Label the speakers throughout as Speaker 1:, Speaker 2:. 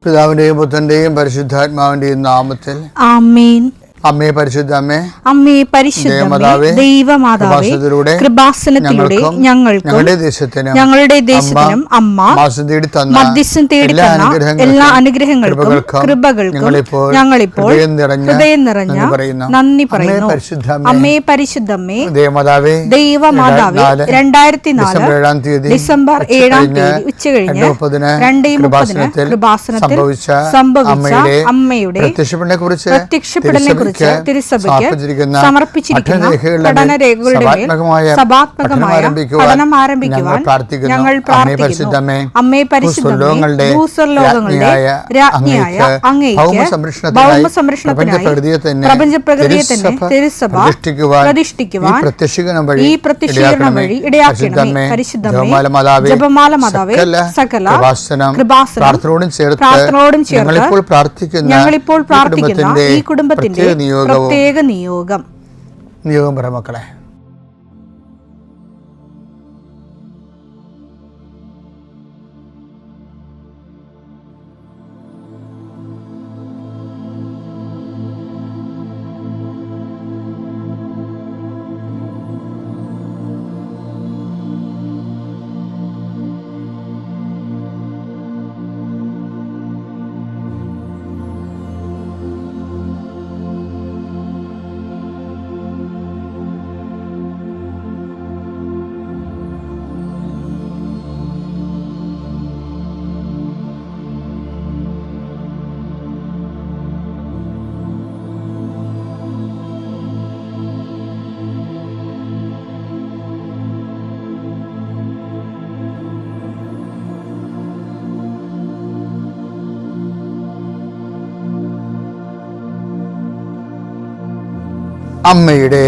Speaker 1: പിതാവിന്റെയും പുത്രന്റെയും പരിശുദ്ധാത്മാവിന്റെയും നാമത്തിൽ
Speaker 2: ആമേൻ.
Speaker 1: അമ്മേ പരിശുദ്ധ അമ്മേ,
Speaker 2: അമ്മേ പരിശുദ്ധമേ, ദൈവമാതാവേ, കൃപാസനത്തിലൂടെ ഞങ്ങൾക്കും ഞങ്ങളുടെ ദേശത്തിനും അമ്മ മധ്യസ്ഥം തേടി തന്ന എല്ലാ അനുഗ്രഹങ്ങൾക്കും കൃപകൾക്കും ഞങ്ങളിപ്പോൾ ഹൃദയം നിറഞ്ഞ നന്ദി പറയുന്നു. അമ്മേ പരിശുദ്ധമ്മേ, ദൈവമാതാവേ, 2004 ഡിസംബർ 7 ഉച്ചകഴിഞ്ഞ് 2:30 കൃപാസനത്തിൽ സംഭവിച്ച അമ്മയുടെ പ്രത്യക്ഷപ്പെടലിനെ കുറിച്ച് തിരുസഭയ്ക്ക് സമർപ്പിച്ചിരിക്കുന്ന പഠനരേഖകളുടെ മേൽ സഭാത്മകമായ പഠനം ആരംഭിക്കുവാൻ ഞങ്ങൾ പ്രാർത്ഥിക്കുന്നു. അമ്മേ പരിശുദ്ധമേ, ഭൂസ്വർലോകങ്ങളുടെ രാജ്ഞിയായ അങ്ങേയ്ക്ക് ഭൗമസംരക്ഷണത്തിനായി പ്രപഞ്ചപ്രകൃതിയെ തന്നെ തിരുസഭ പ്രതിഷ്ഠിക്കുവാൻ ഈ പ്രത്യക്ഷീകരണം വഴി ഇടയാക്കണമേ. പരിശുദ്ധമേ, ജപമാല മാതാവേ, സകല കൃപാസനം പ്രാർത്ഥനയോടും ചേർത്ത് ഞങ്ങളിപ്പോൾ പ്രാർത്ഥിക്കുന്ന ഈ കുടുംബത്തിന്റെ പ്രത്യേക നിയോഗം
Speaker 1: പറ മക്കളെ.
Speaker 2: അമ്മയുടെ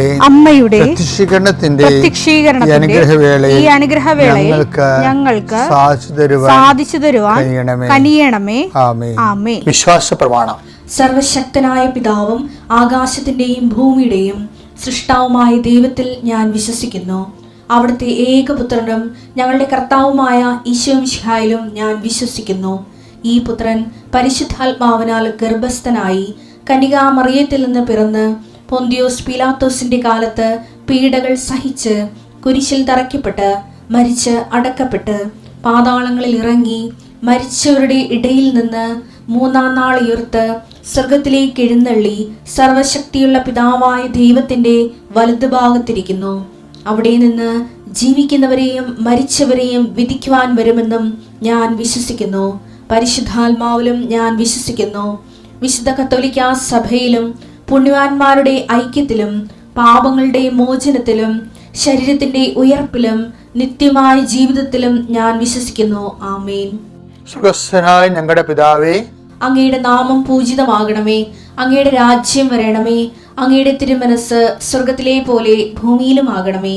Speaker 1: പ്രത്യക്ഷീകരണത്തിന്റെ
Speaker 2: ഈ അനുഗ്രഹവേളയിൽ ഞങ്ങൾക്ക് സാധിച്ചു തരുവാൻ കനിയണമേ. ആമേൻ.
Speaker 1: വിശ്വാസ പ്രമാണം.
Speaker 3: സർവശക്തനായ പിതാവും ആകാശത്തിന്റെയും ഭൂമിയുടെയും സൃഷ്ടാവുമായ ദൈവത്തിൽ ഞാൻ വിശ്വസിക്കുന്നു. അവിടുത്തെ ഏകപുത്രനും ഞങ്ങളുടെ കർത്താവുമായ ഈശോമിശിഹായിലും ഞാൻ വിശ്വസിക്കുന്നു. ഈ പുത്രൻ പരിശുദ്ധാത്മാവിനാൽ ഗർഭസ്ഥനായി കന്യകാമറിയത്തിൽ നിന്ന് പിറന്ന് പൊന്തിയോസ് പീലാത്തോസിന്റെ കാലത്ത് പീഡകൾ സഹിച്ച് കുരിശിൽ തറയ്ക്കപ്പെട്ട് മരിച്ച് അടക്കപ്പെട്ട് പാതാളങ്ങളിൽ ഇറങ്ങി മരിച്ചവരുടെ ഇടയിൽ നിന്ന് 3-ാം നാൾ ഉയർത്ത് സ്വർഗത്തിലേക്ക് എഴുന്നള്ളി സർവശക്തിയുള്ള പിതാവായ ദൈവത്തിന്റെ വലതുഭാഗത്തിരിക്കുന്നു. അവിടെ നിന്ന് ജീവിക്കുന്നവരെയും മരിച്ചവരെയും വിധിക്കുവാൻ വരുമെന്നും ഞാൻ വിശ്വസിക്കുന്നു. പരിശുദ്ധാത്മാവിലും ഞാൻ വിശ്വസിക്കുന്നു. വിശുദ്ധ കത്തോലിക്കാ സഭയിലും പുണ്യവാന്മാരുടെ ഐക്യത്തിലും പാപങ്ങളുടെ മോചനത്തിലും ശരീരത്തിന്റെ ഉയർപ്പിലും നിത്യമായ ജീവിതത്തിലും ഞാൻ വിശ്വസിക്കുന്നു. ആമേൻ.
Speaker 1: സ്വർഗ്ഗസ്ഥനായ ഞങ്ങളുടെ പിതാവേ,
Speaker 3: അങ്ങയുടെ നാമം പൂജിതമാകണമേ. അങ്ങയുടെ രാജ്യം വരണമേ. അങ്ങയുടെ തിരുമനസ് സ്വർഗത്തിലെ പോലെ ഭൂമിയിലുമാകണമേ.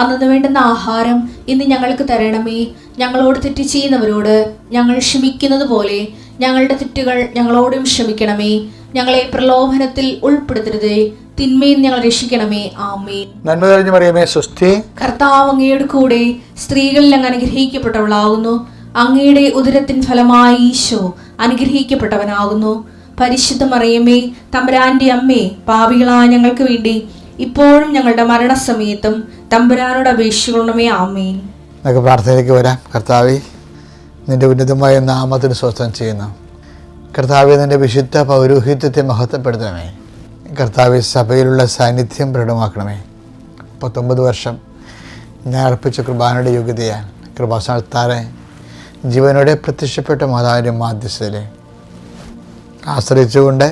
Speaker 3: അന്നു വേണ്ടുന്ന ആഹാരം ഇന്ന് ഞങ്ങൾക്ക് തരണമേ. ഞങ്ങളോട് തെറ്റ് ചെയ്യുന്നവരോട് ഞങ്ങൾ ക്ഷമിക്കുന്നത് പോലെ ഞങ്ങളുടെ തെറ്റുകൾ ഞങ്ങളോടും ക്ഷമിക്കണമേ. ഞങ്ങളെ പ്രലോഭനത്തിൽ ഉൾപ്പെടുത്തരുതേ, തിന്മയിൽ ഞങ്ങൾ രക്ഷിക്കണമേ. ആമേൻ.
Speaker 1: നന്മ നിറഞ്ഞ മറിയമേ, സ്വസ്തി.
Speaker 3: കർത്താവ് അങ്ങയുടെ കൂടെ സ്ത്രീകളിൽ അങ്ങ് അനുഗ്രഹിക്കപ്പെട്ടവളാകുന്നു. അങ്ങയുടെ ഉദരത്തിൻ ഫലമായി ഈശോ അനുഗ്രഹിക്കപ്പെട്ടവനാകുന്നു. പരിശുദ്ധ മറിയമേ, തമ്പുരാന്റെ അമ്മേ, പാപികളായ ഞങ്ങൾക്ക് വേണ്ടി ഇപ്പോഴും ഞങ്ങളുടെ മരണസമയത്തും തമ്പുരാനോട് അപേക്ഷിക്കണമേ. ആമേൻ.
Speaker 1: നമുക്ക് പ്രാർത്ഥനയിലേക്ക് വരാം. കർത്താവേ, നിന്റെ ഉന്നതമായ നാമത്തിന് സ്വസ്ഥം ചെയ്യുന്നു. കർത്താവെ, നിന്റെ വിശുദ്ധ പൗരോഹിത്യത്തെ മഹത്വപ്പെടുത്തണമേ. കർത്താവെ, സഭയിലുള്ള സാന്നിധ്യം പ്രകടമാക്കണമേ. 19 വർഷം ഞാൻ അർപ്പിച്ച കുർബാനയുടെ യോഗ്യതയാൽ കൃപാസനത്താറെ ജീവനോടെ പ്രത്യക്ഷപ്പെട്ട മാതാവിൻ്റെ മാധ്യസ്ഥതയിൽ ആശ്രയിച്ചുകൊണ്ട്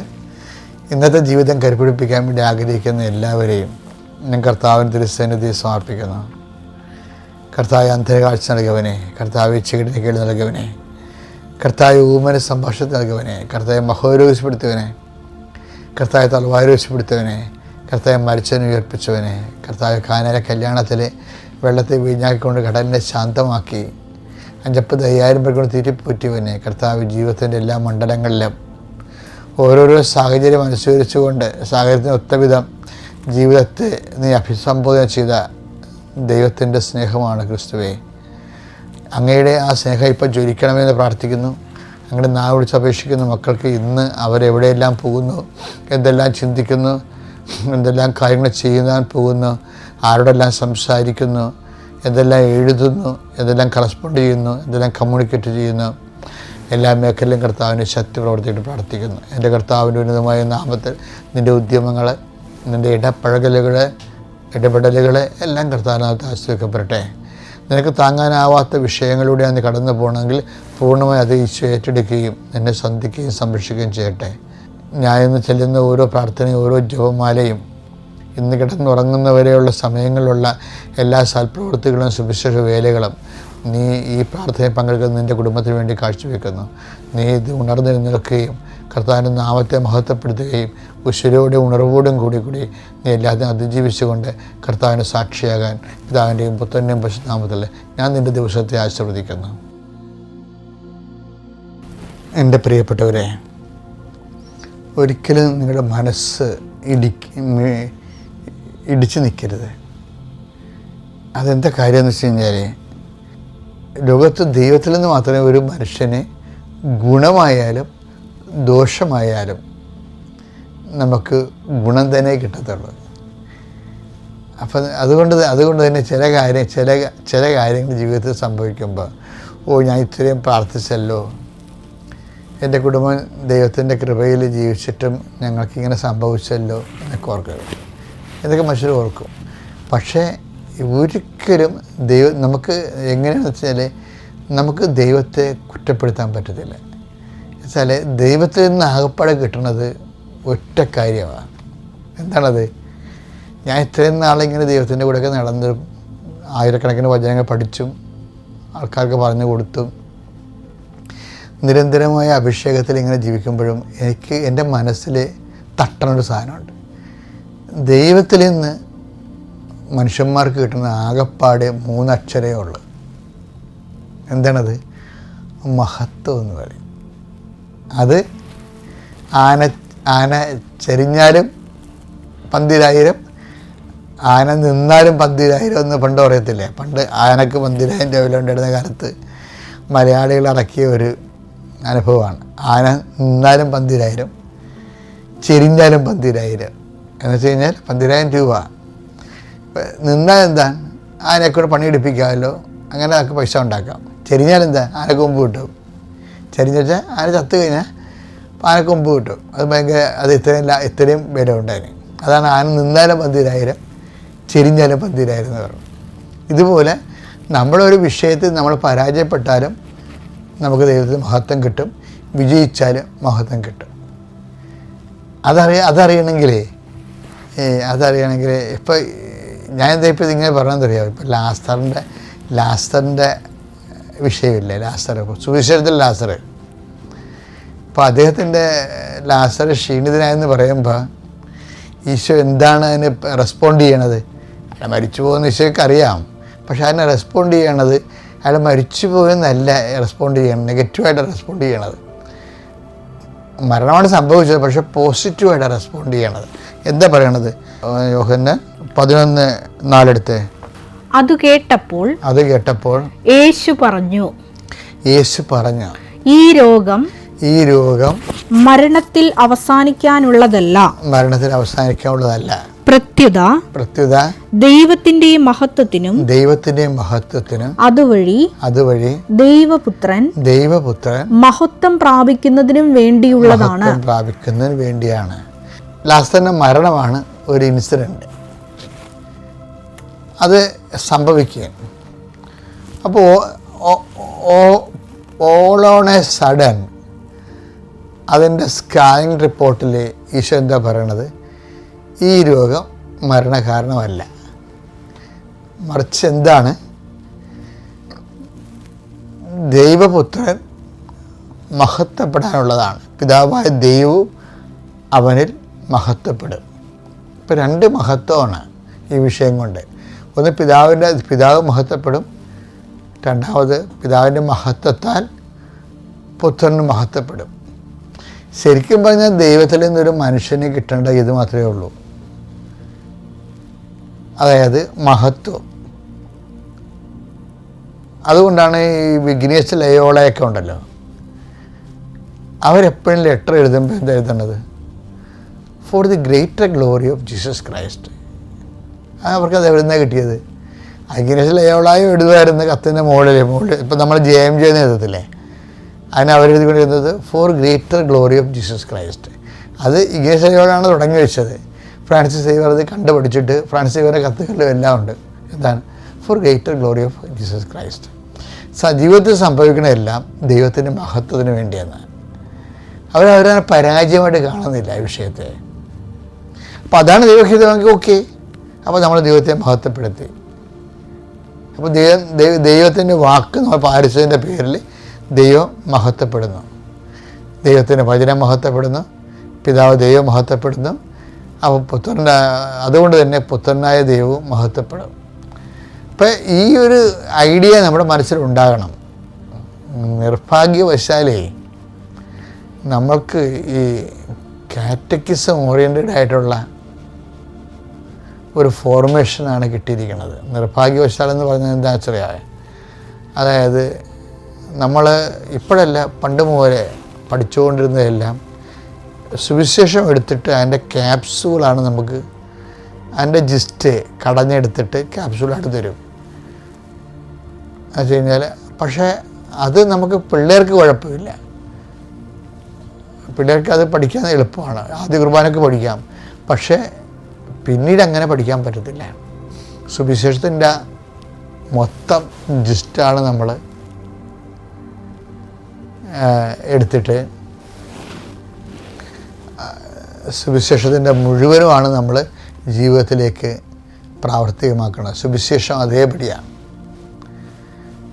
Speaker 1: ഇന്നത്തെ ജീവിതം കരുപിടിപ്പിക്കാൻ വേണ്ടി ആഗ്രഹിക്കുന്ന എല്ലാവരെയും ഞാൻ കർത്താവിന് തിരുസന്നിധി സമർപ്പിക്കുന്നു. കർത്താവ് അന്ധകാഴ്ച നൽകിയവനെ, കർത്താവ് ചെകിടിന് കേട് നൽകിയവനെ, കർത്താവ് ഊമന സംഭാഷണം നൽകിയവനെ, കർത്താവ് മഹോരോഗിച്ചപ്പെടുത്തിയവനെ, കർത്താവ് തലവാരോഗിച്ചപ്പെടുത്തിയവനെ, കർത്താവ് മരിച്ചവനെ ഉയർപ്പിച്ചവനെ, കർത്താവ് കാനയിലെ കല്യാണത്തിൽ വെള്ളത്തെ വീഞ്ഞാക്കിക്കൊണ്ട് കടലിനെ ശാന്തമാക്കി 50,000 പേർ കൊണ്ട് തീറ്റിപ്പൂറ്റിയവനെ, കർത്താവ് ജീവിതത്തിൻ്റെ എല്ലാ മണ്ഡലങ്ങളിലും ഓരോരോ സാഹചര്യം അനുസരിച്ചുകൊണ്ട് സാഹചര്യത്തിന് ഒത്തവിധം ജീവിതത്തെ നീ അഭിസംബോധന ചെയ്ത ദൈവത്തിൻ്റെ സ്നേഹമാണ് ക്രിസ്തുവേ. അങ്ങയുടെ ആ സ്നേഹം ഇപ്പോൾ ജ്വലിക്കണമെന്ന് പ്രാർത്ഥിക്കുന്നു. അങ്ങനെ നാവ് വിളിച്ച് അപേക്ഷിക്കുന്ന മക്കൾക്ക് ഇന്ന് അവരെവിടെയെല്ലാം പോകുന്നു, എന്തെല്ലാം ചിന്തിക്കുന്നു, എന്തെല്ലാം കാര്യങ്ങൾ ചെയ്യാൻ പോകുന്നു, ആരോടെല്ലാം സംസാരിക്കുന്നു, എന്തെല്ലാം എഴുതുന്നു, എന്തെല്ലാം കറസ്പോണ്ട് ചെയ്യുന്നു, എന്തെല്ലാം കമ്മ്യൂണിക്കേറ്റ് ചെയ്യുന്നു, എല്ലാ മേഖലയിലും കർത്താവിന് ശക്തി പ്രവർത്തിയിട്ട് പ്രാർത്ഥിക്കുന്നു. എൻ്റെ കർത്താവിൻ്റെ ഉന്നതമായ നാമത്തിൽ നിൻ്റെ ഉദ്യമങ്ങൾ, നിൻ്റെ ഇടപെടലുകൾ എല്ലാം കർത്താവിനകത്ത് ആശ്രയിക്കപ്പെടട്ടെ. നിനക്ക് താങ്ങാനാവാത്ത വിഷയങ്ങളിലൂടെ നീ കടന്നു പോകണമെങ്കിൽ പൂർണ്ണമായി അത് ഈശോ ഏറ്റെടുക്കുകയും നിന്നെ സന്ധിക്കുകയും സംരക്ഷിക്കുകയും ചെയ്യട്ടെ. ഞാൻ ഇന്ന് ചെല്ലുന്ന ഓരോ പ്രാർത്ഥനയും ഓരോ ജപമാലയും ഇന്ന് കിടന്നുറങ്ങുന്നവരെയുള്ള സമയങ്ങളിലുള്ള എല്ലാ സൽപ്രവൃത്തികളും സുവിശേഷ വേലകളും നീ ഈ പ്രാർത്ഥനയിൽ പങ്കെടുക്കുന്ന നിൻ്റെ കുടുംബത്തിന് വേണ്ടി കാഴ്ചവെക്കുന്നു. നീ ഇത് ഉണർന്നു നിൽക്കുകയും കർത്താവിൻ്റെ നാമത്തെ മഹത്വപ്പെടുത്തുകയും ഉശിരോടെ ഉണർവോടും കൂടി നീ എല്ലാത്തിനും അതിജീവിച്ചുകൊണ്ട് കർത്താവിന് സാക്ഷിയാകാൻ പിതാവിൻ്റെയും പുത്രൻ്റെയും പരിശുദ്ധനാമത്തിൽ ഞാൻ നിൻ്റെ ദിവസത്തെ ആശീർവദിക്കുന്നു. എൻ്റെ പ്രിയപ്പെട്ടവരെ, ഒരിക്കലും നിങ്ങളുടെ മനസ്സ് ഇടിച്ചു നിൽക്കരുത്. അതെന്താ കാര്യം എന്ന് വെച്ച് കഴിഞ്ഞാൽ, ലോകത്ത് ദൈവത്തിൽ നിന്ന് മാത്രമേ ഒരു മനുഷ്യന് ഗുണമായാലും ദോഷമായാലും നമുക്ക് ഗുണം തന്നെ കിട്ടത്തുള്ളൂ. അപ്പം അതുകൊണ്ട് തന്നെ ചില കാര്യങ്ങൾ ജീവിതത്തിൽ സംഭവിക്കുമ്പോൾ ഞാൻ ഇത്രയും പ്രാർത്ഥിച്ചല്ലോ, എൻ്റെ കുടുംബം ദൈവത്തിൻ്റെ കൃപയിൽ ജീവിച്ചിട്ടും ഞങ്ങൾക്കിങ്ങനെ സംഭവിച്ചല്ലോ എന്നൊക്കെ ഓർക്കുക. ഇതൊക്കെ മനുഷ്യർ ഓർക്കും. പക്ഷേ ഒരിക്കലും നമുക്ക് എങ്ങനെയാണെന്ന് വെച്ചാൽ നമുക്ക് ദൈവത്തെ കുറ്റപ്പെടുത്താൻ പറ്റത്തില്ല. വെച്ചാൽ ദൈവത്തിൽ നിന്ന് ആകപ്പാടെ കിട്ടുന്നത് ഒറ്റ കാര്യമാണ്. എന്താണത്? ഞാൻ ഇത്രയും നാളിങ്ങനെ ദൈവത്തിൻ്റെ കൂടെയൊക്കെ നടന്നും ആയിരക്കണക്കിന് വചനങ്ങൾ പഠിച്ചും ആൾക്കാർക്ക് പറഞ്ഞു കൊടുത്തും നിരന്തരമായ അഭിഷേകത്തിൽ ഇങ്ങനെ ജീവിക്കുമ്പോഴും എനിക്ക് എൻ്റെ മനസ്സിൽ തട്ടണൊരു സാധനമുണ്ട്. ദൈവത്തിൽ നിന്ന് മനുഷ്യന്മാർക്ക് കിട്ടുന്ന ആകപ്പാടെ 3 അക്ഷരമേ ഉള്ളൂ. എന്താണത്? മഹത്വം എന്ന് പറയും. അത് ആന ചെരിഞ്ഞാലും 12000, ആന നിന്നാലും 12000 എന്ന് പണ്ട് പറയത്തില്ലേ? പണ്ട് ആനക്ക് 12000 വില ഉണ്ടായിരുന്ന കാലത്ത് മലയാളികൾ ഇറക്കിയ ഒരു അനുഭവമാണ്. ആന നിന്നാലും 12000, ചെരിഞ്ഞാലും 12000 എന്ന് വെച്ച് കഴിഞ്ഞാൽ 12000 രൂപ. നിന്നാൽ എന്താ? ആനയെക്കൂടെ പണിയെടുപ്പിക്കാമല്ലോ, അങ്ങനെ ആൾക്ക് പൈസ ഉണ്ടാക്കാം. ചെരിഞ്ഞാൽ എന്താ? ആനക്ക് കൊമ്പ് കിട്ടും. ചെരിഞ്ഞു വെച്ചാൽ ആന ചത്ത് കഴിഞ്ഞാൽ ആനക്ക് കൊമ്പ് കിട്ടും. അത് ഭയങ്കര ഇത്രയും വില ഉണ്ടായിരുന്നു. അതാണ് ആന നിന്നാലും 12000, ചെരിഞ്ഞാലും 12000 എന്ന് പറഞ്ഞു. ഇതുപോലെ നമ്മളൊരു വിഷയത്തിൽ നമ്മൾ പരാജയപ്പെട്ടാലും നമുക്ക് ദൈവത്തിന് മഹത്വം കിട്ടും, വിജയിച്ചാലും മഹത്വം കിട്ടും. അതറിയണമെങ്കിൽ ഇപ്പോൾ ഞാൻ എന്താ ഇപ്പോൾ ഇങ്ങനെ പറഞ്ഞതെന്നറിയാം. ഇപ്പോൾ ലാസറിൻ്റെ വിഷയമില്ലേ? സുവിശേഷത്തിൽ ലാസർ. അപ്പോൾ അദ്ദേഹത്തിൻ്റെ ലാസർ ക്ഷീണിതനായെന്ന് പറയുമ്പോൾ ഈശോ എന്താണ് അതിന് റെസ്പോണ്ട് ചെയ്യണത്? അയാൾ മരിച്ചു പോകുന്ന ഈശോയ്ക്ക് അറിയാം. പക്ഷെ അതിനെ റെസ്പോണ്ട് ചെയ്യണത് അയാൾ മരിച്ചു പോയെന്നല്ല റെസ്പോണ്ട് ചെയ്യണം, നെഗറ്റീവായിട്ട് റെസ്പോണ്ട് ചെയ്യണത്. മരണമാണ് സംഭവിച്ചത്, പക്ഷെ പോസിറ്റീവായിട്ട് റെസ്പോണ്ട് ചെയ്യണത്. എന്താ പറയണത്? യോഹന്നാൻ 11:4
Speaker 2: അത് കേട്ടപ്പോൾ യേശു പറഞ്ഞു, ഈ രോഗം മരണത്തിൽ അവസാനിക്കാനുള്ളതല്ല, പ്രത്യുത ദൈവത്തിന്റെ മഹത്വത്തിനും അതുവഴി ദൈവപുത്രൻ മഹത്വം പ്രാപിക്കുന്നതിനും വേണ്ടിയാണ്.
Speaker 1: ലാസറിന്റെ മരണമാണ് ഒരു ഇൻസിഡന്റ്. അത് സംഭവിക്കുകയാണ്. അപ്പോൾ ഓൾ ഓൺ എ സഡൻ അതിൻ്റെ സ്കാനിങ് റിപ്പോർട്ടിൽ ഈശോ എന്താ പറയണത്? ഈ രോഗം മരണകാരണമല്ല, മറിച്ച് എന്താണ്? ദൈവപുത്രൻ മഹത്വപ്പെടാനുള്ളതാണ്. പിതാവായ ദൈവവും അവനിൽ മഹത്വപ്പെടും. ഇപ്പോൾ 2 മഹത്വമാണ് ഈ വിഷയം കൊണ്ട്. ഒന്ന് പിതാവ് മഹത്വപ്പെടും, രണ്ടാമത് പിതാവിൻ്റെ മഹത്വത്താൽ പുത്രന് മഹത്വപ്പെടും. ശരിക്കും പറഞ്ഞാൽ ദൈവത്തിൽ നിന്നൊരു മനുഷ്യന് കിട്ടേണ്ട ഇത് മാത്രമേ ഉള്ളൂ, അതായത് മഹത്വം. അതുകൊണ്ടാണ് ഈ വിഗ്നേസ് ലയോളയൊക്കെ ഉണ്ടല്ലോ, അവരെപ്പോഴും ലെറ്റർ എഴുതുമ്പോൾ എന്താ എഴുതേണ്ടത്? For the greater glory of Jesus Christ. അവർക്കത് എവിടെ നിന്നാണ് കിട്ടിയത്? അഗ്നേസിൽ എവളായും എഴുതുമായിരുന്നു കത്തിൻ്റെ മുകളിൽ ഇപ്പം നമ്മൾ JMJ എന്ന് എഴുതത്തില്ലേ, അതിന് അവരെഴുതിക്കൊണ്ടിരുന്നത് for greater glory of Jesus Christ. അത് ഇഗ്നേസ് എവളാണ് തുടങ്ങി വെച്ചത്. ഫ്രാൻസിസ് സേവർ അത് കണ്ടുപഠിച്ചിട്ട് ഫ്രാൻസിസ് സേവറിൻ്റെ കത്തുകളിലും എല്ലാം ഉണ്ട്. എന്താണ്? For greater glory of Jesus Christ. ജീവിതത്തിൽ സംഭവിക്കണതെല്ലാം ദൈവത്തിൻ്റെ മഹത്വത്തിന് വേണ്ടിയെന്ന് അവരവരെ പരാജയമായിട്ട് കാണുന്നില്ല ഈ വിഷയത്തെ. അപ്പോൾ അതാണ് ദൈവഹിതമെങ്കിൽ ഓക്കെ, അപ്പോൾ നമ്മൾ ദൈവത്തെ മഹത്വപ്പെടുത്തി. അപ്പോൾ ദൈവത്തിൻ്റെ വാക്ക് നമ്മൾ പാലിച്ചതിൻ്റെ പേരിൽ ദൈവം മഹത്വപ്പെടുന്നു, ദൈവത്തിൻ്റെ വചനം മഹത്വപ്പെടുന്നു, പിതാവ് ദൈവം മഹത്വപ്പെടുന്നു. അപ്പോൾ അതുകൊണ്ട് തന്നെ പുത്രനായ ദൈവവും മഹത്വപ്പെടും. അപ്പം ഈ ഒരു ഐഡിയ നമ്മുടെ മനസ്സിലുണ്ടാകണം. നിർഭാഗ്യവശാലേ നമ്മൾക്ക് ഈ കാറ്റക്കിസം ഓറിയൻറ്റഡ് ആയിട്ടുള്ള ഒരു ഫോർമേഷനാണ് കിട്ടിയിരിക്കുന്നത്. നിർഭാഗ്യവശാലെന്ന് പറഞ്ഞത് എന്താ വെച്ചാൽ, അതായത് നമ്മൾ ഇപ്പോഴല്ല പണ്ട് മുതലേ പഠിച്ചുകൊണ്ടിരുന്നതെല്ലാം സുവിശേഷം എടുത്തിട്ട് അതിൻ്റെ ക്യാപ്സൂളാണ് നമുക്ക്, അതിൻ്റെ ജിസ്റ്റ് കടഞ്ഞെടുത്തിട്ട് ക്യാപ്സൂളായിട്ട് തരും. എന്ന് വെച്ച് കഴിഞ്ഞാൽ പക്ഷേ അത് നമുക്ക് പിള്ളേർക്ക് കുഴപ്പമില്ല, പിള്ളേർക്ക് അത് പഠിക്കാൻ എളുപ്പമാണ്, ആദ്യ കുർബാനയ്ക്ക് പഠിക്കാം. പക്ഷേ പിന്നീട് അങ്ങനെ പഠിക്കാൻ പറ്റത്തില്ല. സുവിശേഷത്തിൻ്റെ മൊത്തം ജിസ്റ്റാണ് നമ്മൾ എടുത്തിട്ട് സുവിശേഷത്തിൻ്റെ മുഴുവനുമാണ് നമ്മൾ ജീവിതത്തിലേക്ക് പ്രാവർത്തികമാക്കുന്നത്. സുവിശേഷം അതേപടിയാണ്.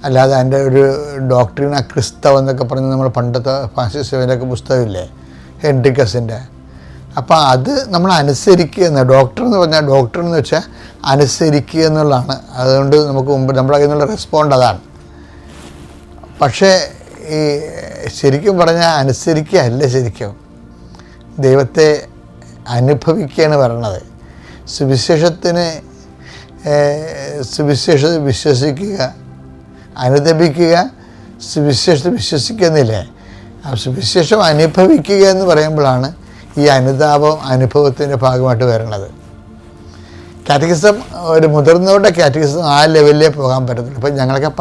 Speaker 1: അല്ലാതെ അതിൻ്റെ ഒരു ഡോക്ട്രിന ക്രിസ്തവ എന്നൊക്കെ പറഞ്ഞ് നമ്മൾ പണ്ടത്തെ ഫ്രാൻസിസ് സേവ്യറിൻ്റെയൊക്കെ പുസ്തകമില്ലേ, ഹെൻറിക്കസിൻ്റെ, അപ്പോൾ അത് നമ്മൾ അനുസരിക്കുക എന്ന്. ഡോക്ടർ എന്ന് പറഞ്ഞാൽ ഡോക്ടർ എന്ന് വെച്ചാൽ അനുസരിക്കുക എന്നുള്ളതാണ്. അതുകൊണ്ട് നമുക്ക് മുമ്പ് നമ്മുടെ കയ്യിൽ നിന്നുള്ള റെസ്പോണ്ട് അതാണ്. പക്ഷേ ഈ ശരിക്കും പറഞ്ഞാൽ അനുസരിക്കുകയല്ല, ശരിക്കും ദൈവത്തെ അനുഭവിക്കുകയാണ് പറയണത്. സുവിശേഷത്തിന് സുവിശേഷത്തെ വിശ്വസിക്കുക, അനുദപിക്കുക, സുവിശേഷത്തെ വിശ്വസിക്കുന്നില്ലേ. ആ സുവിശേഷം അനുഭവിക്കുക എന്ന് പറയുമ്പോഴാണ് ഈ അനുതാപം അനുഭവത്തിൻ്റെ ഭാഗമായിട്ട് വരണത്. കാറ്റഗിസം ഒരു മുതിർന്നവരുടെ കാറ്റഗിസം ആ ലെവലിലേ പോകാൻ പറ്റത്തില്ല. ഇപ്പം ഞങ്ങളൊക്കെ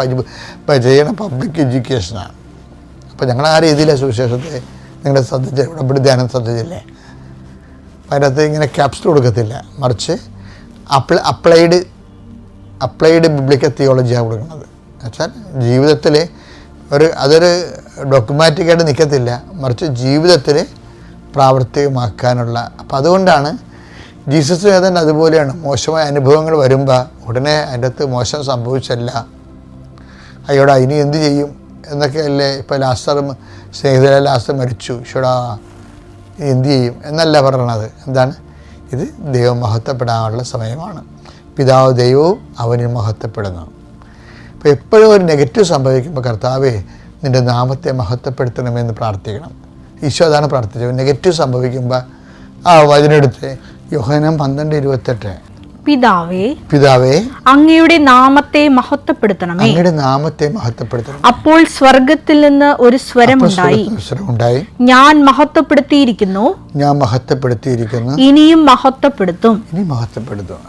Speaker 1: ചെയ്യണ പബ്ലിക് എഡ്യൂക്കേഷനാണ്. അപ്പോൾ ഞങ്ങൾ ആ രീതിയിലെ സുവിശേഷത്തെ നിങ്ങളുടെ ശ്രദ്ധിച്ച് ഉടമ്പടി ധ്യാനം ശ്രദ്ധിച്ചില്ലേ. അപ്പം അതിനകത്ത് ഇങ്ങനെ ക്യാപ്സ് കൊടുക്കത്തില്ല, മറിച്ച് അപ്ലൈഡ് ബിബ്ലിക്കൽ തിയോളജിയാണ് കൊടുക്കുന്നത്. എന്നുവെച്ചാൽ ജീവിതത്തിൽ അതൊരു ഡോക്യുമാറ്റിക്കായിട്ട് നിൽക്കത്തില്ല, മറിച്ച് ജീവിതത്തിൽ പ്രാവർത്തികമാക്കാനുള്ള. അപ്പം അതുകൊണ്ടാണ് ജീസസ് ഏതാണ്ട് അതുപോലെയാണ്. മോശമായ അനുഭവങ്ങൾ വരുമ്പോൾ ഉടനെ അതിൻ്റെ അകത്ത് മോശം സംഭവിച്ചല്ല, അയ്യോടാ ഇനി എന്ത് ചെയ്യും എന്നൊക്കെ അല്ലേ. ഇപ്പോൾ സ്നേഹിതരെ ലാസ്റ്റർ മരിച്ചു, ഈശോടാ ഇനി എന്ത് ചെയ്യും എന്നല്ല പറയണത്. എന്താണ് ഇത്? ദൈവം മഹത്വപ്പെടാനുള്ള സമയമാണ്. പിതാവ് ദൈവവും അവനിൽ മഹത്വപ്പെടുന്നു. അപ്പോൾ എപ്പോഴും ഒരു നെഗറ്റീവ് സംഭവിക്കുമ്പോൾ കർത്താവേ നിൻ്റെ നാമത്തെ മഹത്വപ്പെടുത്തണമെന്ന് പ്രാർത്ഥിക്കണം. ഈശോ അതാണ് പ്രാർത്ഥിച്ചത്. നെഗറ്റീവ് സംഭവിക്കുമ്പോൾ ആ വചനെടുത്ത് യോഹന്നാൻ 12:28, പിതാവേ
Speaker 2: അങ്ങയുടെ നാമത്തെ മഹത്വപ്പെടുത്തണമേ,
Speaker 1: അങ്ങയുടെ നാമത്തെ മഹത്വപ്പെടുത്തണം.
Speaker 2: അപ്പോൾ സ്വർഗത്തിൽ നിന്ന് ഒരു സ്വരമുണ്ടായി, ഞാൻ മഹത്വപ്പെടുത്തിയിരിക്കുന്നു, ഇനിയും മഹത്വപ്പെടുത്തും.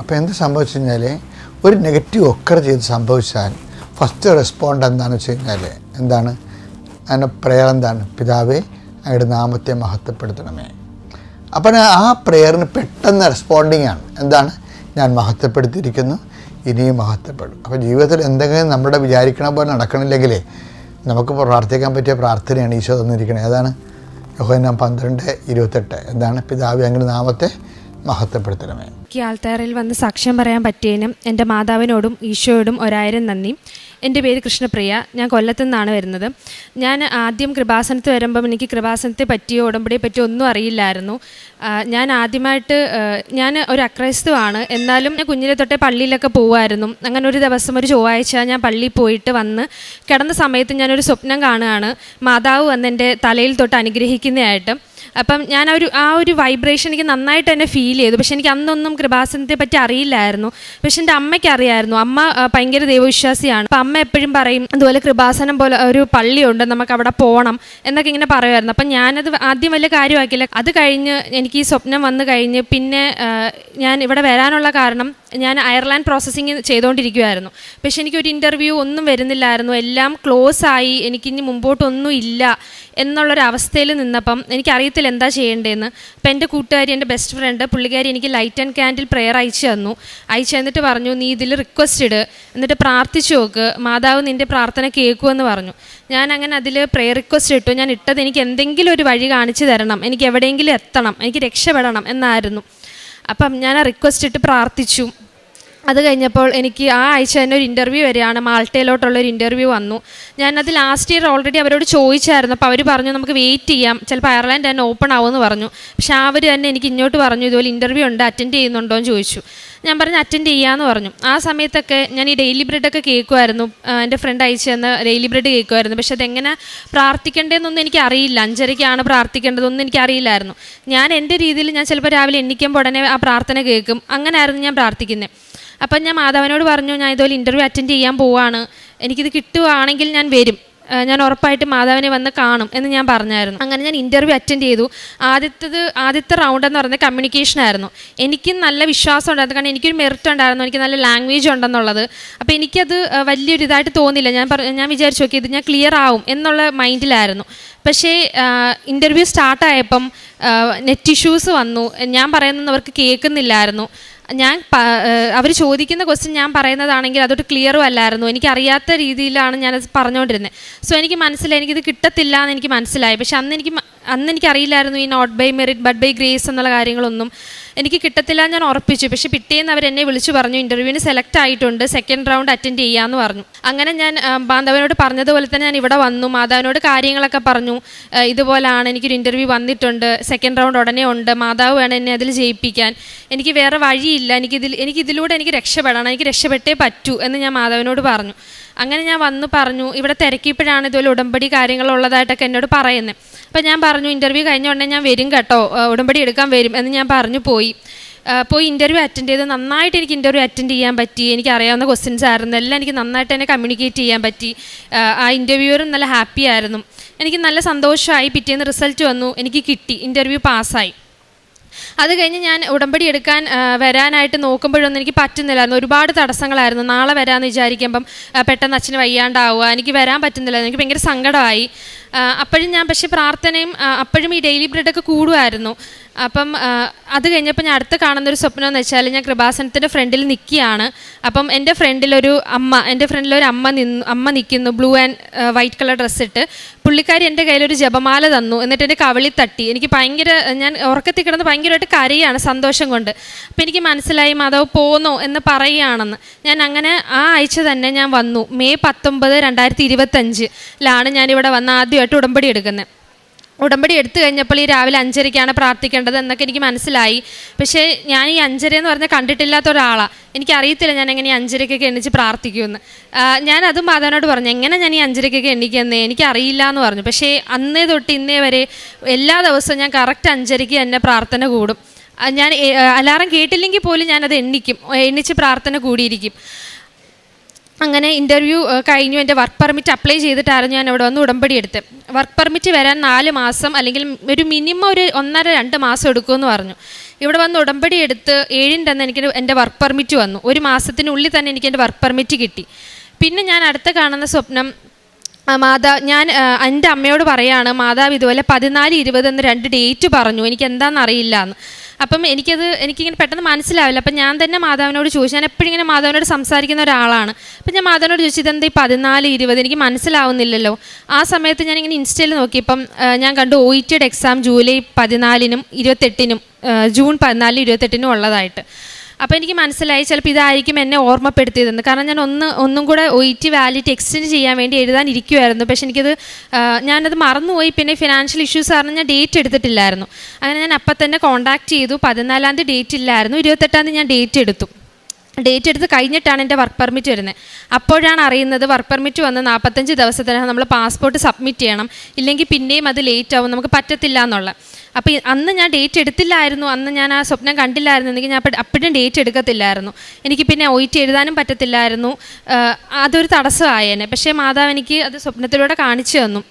Speaker 1: അപ്പോൾ എന്ത് സംഭവിച്ചു കഴിഞ്ഞാൽ, ഒരു നെഗറ്റീവ് ഒക്കർ ചെയ്ത് സംഭവിച്ചാൽ ഫസ്റ്റ് റെസ്പോണ്ട് എന്താണെന്ന് വെച്ച് കഴിഞ്ഞാൽ എന്താണ് അതിൻ്റെ പ്രെയർ? എന്താണ്? പിതാവേ അങ്ങയുടെ നാമത്തെ മഹത്വപ്പെടുത്തണമേ. അപ്പം ആ പ്രെയറിന് പെട്ടെന്ന് റെസ്പോണ്ടിങ് ആണ്. എന്താണ്? ഞാൻ മഹത്വപ്പെടുത്തിയിരിക്കുന്നു, ഇനിയും മഹത്വപ്പെടും. അപ്പോൾ ജീവിതത്തിൽ എന്തെങ്കിലും നമ്മുടെ വിചാരിക്കണ പോലെ നടക്കണില്ലെങ്കിലേ നമുക്ക് പ്രാർത്ഥിക്കാൻ പറ്റിയ പ്രാർത്ഥനയാണ് ഈശോ തന്നിരിക്കുന്നത്. ഏതാണ്? യോഹന്നാൻ 12:28. എന്താണ്? പിതാവേ അങ്ങയുടെ നാമത്തെ മഹത്വപ്പെടുത്തണമേ.
Speaker 4: ആൾത്താറിൽ വന്ന് സാക്ഷ്യം പറയാൻ പറ്റിയതിനും എൻ്റെ മാതാവിനോടും ഈശോയോടും 1000 നന്ദി. എൻ്റെ പേര് കൃഷ്ണപ്രിയ, ഞാൻ കൊല്ലത്തു നിന്നാണ് വരുന്നത്. ഞാൻ ആദ്യം കൃപാസനത്ത് വരുമ്പം എനിക്ക് കൃപാസനത്തെ പറ്റിയോ ഉടമ്പടിയെ പറ്റിയോ ഒന്നും അറിയില്ലായിരുന്നു. ഞാൻ ആദ്യമായിട്ട് ഞാൻ ഒരു അക്രൈസ്തവാണ്, എന്നാലും ഞാൻ കുഞ്ഞിലെ തൊട്ടേ പള്ളിയിലൊക്കെ പോകുമായിരുന്നു. അങ്ങനെ ഒരു ദിവസം ഒരു ചൊവ്വാഴ്ച ഞാൻ പള്ളിയിൽ പോയിട്ട് വന്ന് കിടന്ന സമയത്ത് ഞാനൊരു സ്വപ്നം കാണുകയാണ്, മാതാവ് വന്ന് എൻ്റെ തലയിൽ തൊട്ട് അനുഗ്രഹിക്കുന്നതായിട്ട്. അപ്പം ഞാൻ ആ ഒരു വൈബ്രേഷൻ എനിക്ക് നന്നായിട്ട് തന്നെ ഫീൽ ചെയ്തു. പക്ഷെ എനിക്ക് അന്നൊന്നും കൃപാസനത്തെ പറ്റി അറിയില്ലായിരുന്നു. പക്ഷെ എൻ്റെ അമ്മയ്ക്ക് അറിയായിരുന്നു. അമ്മ ഭയങ്കര ദൈവവിശ്വാസിയാണ്. അപ്പം അമ്മ എപ്പോഴും പറയും അതുപോലെ കൃപാസനം പോലെ ഒരു പള്ളിയുണ്ട്, നമുക്ക് അവിടെ പോകണം എന്നൊക്കെ ഇങ്ങനെ പറയുമായിരുന്നു. അപ്പം ഞാനത് ആദ്യം വലിയ കാര്യമാക്കില്ല. അത് കഴിഞ്ഞ് എനിക്ക് ഈ സ്വപ്നം വന്നു കഴിഞ്ഞ് പിന്നെ ഞാൻ ഇവിടെ വരാനുള്ള കാരണം ഞാൻ അയർലാൻഡ് പ്രോസസ്സിങ് ചെയ്തുകൊണ്ടിരിക്കുമായിരുന്നു. പക്ഷെ എനിക്കൊരു ഇൻ്റർവ്യൂ ഒന്നും വരുന്നില്ലായിരുന്നു. എല്ലാം ക്ലോസ് ആയി, എനിക്കിനി മുമ്പോട്ടൊന്നും ഇല്ല എന്നുള്ളൊരവസ്ഥയിൽ നിന്നപ്പം എനിക്കറിയത്തില്ല എന്താ ചെയ്യേണ്ടതെന്ന്. അപ്പം എൻ്റെ കൂട്ടുകാരി, എൻ്റെ ബെസ്റ്റ് ഫ്രണ്ട്, പുള്ളിക്കാരി എനിക്ക് ലൈറ്റ് ആൻഡ് ക്യാൻഡിൽ പ്രെയർ അയച്ചു തന്നിട്ട് പറഞ്ഞു, നീ ഇതിൽ റിക്വസ്റ്റ് ഇട്, എന്നിട്ട് പ്രാർത്ഥിച്ചു നോക്ക്, മാതാവ് നിൻ്റെ പ്രാർത്ഥന കേൾക്കുമെന്ന് പറഞ്ഞു. ഞാൻ അങ്ങനെ അതിൽ പ്രെയർ റിക്വസ്റ്റ് ഇട്ടു. ഞാൻ ഇട്ടത് എനിക്ക് എന്തെങ്കിലും ഒരു വഴി കാണിച്ചു തരണം, എനിക്ക് എവിടെയെങ്കിലും എത്തണം, എനിക്ക് രക്ഷപ്പെടണം എന്നായിരുന്നു. അപ്പം ഞാൻ ആ റിക്വസ്റ്റ് ഇട്ട് പ്രാർത്ഥിച്ചു. അത് കഴിഞ്ഞപ്പോൾ എനിക്ക് ആ ആഴ്ച തന്നെ ഒരു ഇൻ്റർവ്യൂ വരികയാണ്. മാൾട്ടയിലോട്ടുള്ളൊരു ഇൻ്റർവ്യൂ വന്നു. ഞാനത് ലാസ്റ്റ് ഇയർ ഓൾറെഡി അവരോട് ചോദിച്ചായിരുന്നു. അപ്പോൾ അവർ പറഞ്ഞു നമുക്ക് വെയിറ്റ് ചെയ്യാം, ചിലപ്പോൾ അയർലാൻഡ് തന്നെ ഓപ്പൺ ആവുമെന്ന് പറഞ്ഞു. പക്ഷേ അവർ തന്നെ എനിക്ക് ഇങ്ങോട്ട് പറഞ്ഞു, ഇതുപോലെ ഇൻ്റർവ്യൂ ഉണ്ട്, അറ്റൻഡ് ചെയ്യുന്നുണ്ടോ എന്ന് ചോദിച്ചു. ഞാൻ പറഞ്ഞു അറ്റൻഡ് ചെയ്യാമെന്ന് പറഞ്ഞു. ആ സമയത്തൊക്കെ ഞാൻ ഈ ഡെയിലി ബ്രെഡൊക്കെ കേൾക്കുമായിരുന്നു. എൻ്റെ ഫ്രണ്ട് അയച്ചു തന്ന ഡെയിലി ബ്രെഡ് കേൾക്കുമായിരുന്നു. പക്ഷെ അതെങ്ങനെ പ്രാർത്ഥിക്കേണ്ടതെന്നൊന്നും എനിക്കറിയില്ല. 5:30 പ്രാർത്ഥിക്കേണ്ടതൊന്നും എനിക്കറിയില്ലായിരുന്നു. ഞാൻ എൻ്റെ രീതിയിൽ ഞാൻ ചിലപ്പോൾ രാവിലെ എണ്ണിക്കുമ്പോൾ ഉടനെ ആ പ്രാർത്ഥന കേൾക്കും. അങ്ങനെയായിരുന്നു ഞാൻ പ്രാർത്ഥിക്കുന്നത്. അപ്പം ഞാൻ മാതാവിനോട് പറഞ്ഞു, ഞാൻ ഇതുപോലെ ഇൻ്റർവ്യൂ അറ്റൻഡ് ചെയ്യാൻ പോവാണ്, എനിക്കിത് കിട്ടുകയാണെങ്കിൽ ഞാൻ വരും, ഞാൻ ഉറപ്പായിട്ട് മാതാവിനെ വന്ന് കാണും എന്ന് ഞാൻ പറഞ്ഞായിരുന്നു. അങ്ങനെ ഞാൻ ഇൻ്റർവ്യൂ അറ്റൻഡ് ചെയ്തു. ആദ്യത്തെ റൗണ്ട് എന്ന് പറയുന്നത് കമ്മ്യൂണിക്കേഷനായിരുന്നു. എനിക്കും നല്ല വിശ്വാസം ഉണ്ടായിരുന്നു, കാരണം എനിക്കൊരു മെറിറ്റ് ഉണ്ടായിരുന്നു, എനിക്ക് നല്ല ലാംഗ്വേജ് ഉണ്ടെന്നുള്ളത്. അപ്പോൾ എനിക്കത് വലിയൊരു ഇതായിട്ട് തോന്നില്ല. ഞാൻ വിചാരിച്ചു നോക്കി ഇത് ഞാൻ ക്ലിയർ ആവും എന്നുള്ള മൈൻഡിലായിരുന്നു. പക്ഷേ ഇൻ്റർവ്യൂ സ്റ്റാർട്ടായപ്പം നെറ്റ് ഇഷ്യൂസ് വന്നു. ഞാൻ പറയുന്നത് അവർക്ക് കേൾക്കുന്നില്ലായിരുന്നു. അവർ ചോദിക്കുന്ന ക്വസ്റ്റ്യൻ ഞാൻ പറയുന്നതാണെങ്കിൽ അതൊട്ട് ക്ലിയറും അല്ലായിരുന്നു. എനിക്കറിയാത്ത രീതിയിലാണ് ഞാനത് പറഞ്ഞുകൊണ്ടിരുന്നത്. സോ എനിക്ക് മനസ്സിലായി എനിക്കിത് കിട്ടത്തില്ല എന്ന് എനിക്ക് മനസ്സിലായി. പക്ഷെ അന്ന് എനിക്കറിയില്ലായിരുന്നു ഈ not by merit but by grace എന്നുള്ള കാര്യങ്ങളൊന്നും എനിക്ക് കിട്ടത്തില്ല ഞാൻ ഉറപ്പിച്ചു. പക്ഷേ പിറ്റേന്ന് അവരെന്നെ വിളിച്ചു പറഞ്ഞു ഇൻ്റർവ്യൂവിന് സെലക്ട് ആയിട്ടുണ്ട്, സെക്കൻഡ് റൗണ്ട് അറ്റൻഡ് ചെയ്യാമെന്ന് പറഞ്ഞു. അങ്ങനെ ഞാൻ മാതാവിനോട് പറഞ്ഞതുപോലെ തന്നെ ഞാൻ ഇവിടെ വന്നു, മാതാവിനോട് കാര്യങ്ങളൊക്കെ പറഞ്ഞു. ഇതുപോലാണ്, എനിക്കൊരു ഇൻ്റർവ്യൂ വന്നിട്ടുണ്ട്, സെക്കൻഡ് റൗണ്ട് ഉടനെ ഉണ്ട്, മാതാവ് വേണം എന്നെ അതിൽ ജയിപ്പിക്കാൻ, എനിക്ക് വേറെ വഴിയില്ല, എനിക്കിതിലൂടെ എനിക്ക് രക്ഷപ്പെടണം, എനിക്ക് രക്ഷപ്പെട്ടേ പറ്റൂ എന്ന് ഞാൻ മാതാവിനോട് പറഞ്ഞു. അങ്ങനെ ഞാൻ വന്ന് പറഞ്ഞു. ഇവിടെ തിരക്കിയപ്പോഴാണ് ഇതുപോലെ ഉടമ്പടി കാര്യങ്ങളുള്ളതായിട്ടൊക്കെ എന്നോട് പറയുന്നത്. അപ്പോൾ ഞാൻ പറഞ്ഞു ഇൻ്റർവ്യൂ കഴിഞ്ഞ ഉടനെ ഞാൻ വരും കേട്ടോ, ഉടമ്പടി എടുക്കാൻ വരും എന്ന് ഞാൻ പറഞ്ഞു. പോയി ഇൻ്റർവ്യൂ അറ്റൻഡ് ചെയ്ത് നന്നായിട്ട് എനിക്ക് ഇൻ്റർവ്യൂ അറ്റൻഡ് ചെയ്യാൻ പറ്റി. എനിക്ക് അറിയാവുന്ന ക്വസ്റ്റ്യൻസ് ആയിരുന്നു, എല്ലാം എനിക്ക് നന്നായിട്ട് തന്നെ കമ്മ്യൂണിക്കേറ്റ് ചെയ്യാൻ പറ്റി. ആ ഇൻ്റർവ്യൂവറും നല്ല ഹാപ്പി ആയിരുന്നു. എനിക്ക് നല്ല സന്തോഷമായി. പിറ്റേന്ന് റിസൾട്ട് വന്നു, എനിക്ക് കിട്ടി, ഇൻ്റർവ്യൂ പാസ്സായി. അത് കഴിഞ്ഞ് ഞാൻ ഉടമ്പടി എടുക്കാൻ വരാനായിട്ട് നോക്കുമ്പോഴൊന്നും എനിക്ക് പറ്റുന്നില്ലായിരുന്നു. ഒരുപാട് തടസ്സങ്ങളായിരുന്നു. നാളെ വരാമെന്ന് വിചാരിക്കുമ്പം പെട്ടെന്ന് അച്ഛന് വയ്യാണ്ടാവുക, എനിക്ക് വരാൻ പറ്റുന്നില്ലായിരുന്നു. എനിക്ക് ഭയങ്കര സങ്കടമായി. അപ്പോഴും ഞാൻ പക്ഷേ പ്രാർത്ഥനയും അപ്പോഴും ഈ ഡെയിലി ബ്രെഡൊക്കെ കൂടുമായിരുന്നു. അപ്പം അത് കഴിഞ്ഞപ്പോൾ ഞാൻ അടുത്ത് കാണുന്നൊരു സ്വപ്നം എന്ന് വെച്ചാൽ ഞാൻ കൃപാസനത്തിൻ്റെ ഫ്രണ്ടിൽ നിൽക്കുകയാണ്. അപ്പം എൻ്റെ ഫ്രണ്ടിലൊരു അമ്മ നിൽക്കുന്നു, ബ്ലൂ ആൻഡ് വൈറ്റ് കളർ ഡ്രസ്സിട്ട്. പുള്ളിക്കാരി എൻ്റെ കയ്യിലൊരു ജപമാല തന്നു. എന്നിട്ട് എൻ്റെ കവിളി തട്ടി. എനിക്ക് ഞാൻ ഉറക്കത്തിൽ കിടന്ന് ഭയങ്കരമായിട്ട് കരയാണ് സന്തോഷം കൊണ്ട്. അപ്പം എനിക്ക് മനസ്സിലായി മാതാവ് പോന്നോ എന്ന് പറയുകയാണെന്ന്. ഞാൻ അങ്ങനെ ആ ആഴ്ച തന്നെ ഞാൻ വന്നു. മെയ് 19, 2025 ഞാനിവിടെ വന്ന് ആദ്യമായിട്ട് ഉടമ്പടി എടുക്കുന്നത്. ഉടമ്പടി എടുത്തു കഴിഞ്ഞപ്പോൾ ഈ രാവിലെ 5:30 പ്രാർത്ഥിക്കേണ്ടത് എന്നൊക്കെ എനിക്ക് മനസ്സിലായി. പക്ഷേ ഞാൻ ഈ 5:30 എന്ന് പറഞ്ഞാൽ കണ്ടിട്ടില്ലാത്ത ഒരാളാണ്. എനിക്കറിയത്തില്ല ഞാൻ എങ്ങനെ ഈ 5:30 എണ്ണിച്ച് പ്രാർത്ഥിക്കുമെന്ന്. ഞാനതും മാതാവിനോട് പറഞ്ഞു, എങ്ങനെ ഞാൻ ഈ 5:30 എണ്ണിക്കുന്നേ എനിക്കറിയില്ല എന്ന് പറഞ്ഞു. പക്ഷേ അന്നേ തൊട്ട് ഇന്നേ വരെ എല്ലാ ദിവസവും ഞാൻ കറക്റ്റ് 5:30 തന്നെ പ്രാർത്ഥന കൂടും. ഞാൻ അലാറം കേട്ടില്ലെങ്കിൽ പോലും ഞാനത് എണ്ണിച്ച് പ്രാർത്ഥന കൂടിയിരിക്കും. അങ്ങനെ ഇൻ്റർവ്യൂ കഴിഞ്ഞു. എൻ്റെ വർക്ക് പെർമിറ്റ് അപ്ലൈ ചെയ്തിട്ടായിരുന്നു ഞാൻ ഇവിടെ വന്ന് ഉടമ്പടി എടുത്ത്. വർക്ക് പെർമിറ്റ് വരാൻ 4 മാസം അല്ലെങ്കിൽ ഒരു മിനിമം ഒരു 1.5-2 മാസം എടുക്കുമെന്ന് പറഞ്ഞു. ഇവിടെ വന്ന് ഉടമ്പടി എടുത്ത് 7-ൻ്റെ അന്ന് എനിക്ക് എൻ്റെ വർക്ക് പെർമിറ്റ് വന്നു. 1 മാസത്തിനുള്ളിൽ തന്നെ എനിക്ക് എൻ്റെ വർക്ക് പെർമിറ്റ് കിട്ടി. പിന്നെ ഞാൻ അടുത്ത കാണുന്ന സ്വപ്നം, ഞാൻ എൻ്റെ അമ്മയോട് പറയാണ്, മാതാവ് ഇതുപോലെ 14-20 എന്ന് 2 ഡേറ്റ് പറഞ്ഞു, എനിക്ക് എന്താണെന്ന് അറിയില്ല എന്ന്. അപ്പം എനിക്കിങ്ങനെ പെട്ടെന്ന് മനസ്സിലാവില്ല. അപ്പം ഞാൻ തന്നെ മാതാവിനോട് ചോദിച്ചു. ഞാൻ എപ്പോഴും ഇങ്ങനെ മാതാവിനോട് സംസാരിക്കുന്ന ഒരാളാണ്. അപ്പം ഞാൻ മാതാവിനോട് ചോദിച്ചു, ഇതെന്താ ഈ 14-20 എനിക്ക് മനസ്സിലാവുന്നില്ലല്ലോ. ആ സമയത്ത് ഞാനിങ്ങനെ ഇൻസ്റ്റയിൽ നോക്കിയപ്പം ഞാൻ കണ്ടു OET എക്സാം ജൂലൈ 14-നും 28-നും ജൂൺ 14-28-നും ഉള്ളതായിട്ട്. അപ്പോൾ എനിക്ക് മനസ്സിലായി ചിലപ്പോൾ ഇതായിരിക്കും എന്നെ ഓർമ്മപ്പെടുത്തിയതെന്ന്. കാരണം ഞാൻ ഒന്നും കൂടെ OET വാലിഡിറ്റി എക്സ്റ്റെൻഡ് ചെയ്യാൻ വേണ്ടി എഴുതാനിരിക്കുമായിരുന്നു. പക്ഷെ ഞാനത് മറന്നുപോയി. പിന്നെ ഫിനാൻഷ്യൽ ഇഷ്യൂസ് കാരണം ഞാൻ ഡേറ്റ് എടുത്തിട്ടില്ലായിരുന്നു. അങ്ങനെ ഞാൻ അപ്പം തന്നെ കോൺടാക്ട് ചെയ്തു. 14-ാം തീയതി ഡേറ്റ് ഇല്ലായിരുന്നു, 28-ാം തീയതി ഞാൻ ഡേറ്റ് എടുത്ത് കഴിഞ്ഞിട്ടാണ് എൻ്റെ വർക്ക് പെർമിറ്റ് വരുന്നത്. അപ്പോഴാണ് അറിയുന്നത് വർക്ക് പെർമിറ്റ് വന്ന് 45 ദിവസത്തിനകം നമ്മൾ പാസ്പോർട്ട് സബ്മിറ്റ് ചെയ്യണം, ഇല്ലെങ്കിൽ പിന്നെയും അത് ലേറ്റ് ആവും, നമുക്ക് പറ്റത്തില്ല എന്നുള്ള. അപ്പോൾ അന്ന് ഞാൻ ഡേറ്റ് എടുത്തില്ലായിരുന്നു, അന്ന് ഞാൻ ആ സ്വപ്നം കണ്ടില്ലായിരുന്നെങ്കിൽ ഞാൻ അപ്പോഴും ഡേറ്റ് എടുക്കത്തില്ലായിരുന്നു. എനിക്ക് പിന്നെ OET എഴുതാനും പറ്റത്തില്ലായിരുന്നു. അതൊരു തടസ്സമായേനെ. പക്ഷേ മാതാവ് എനിക്ക് അത് സ്വപ്നത്തിലൂടെ കാണിച്ചു തന്നു.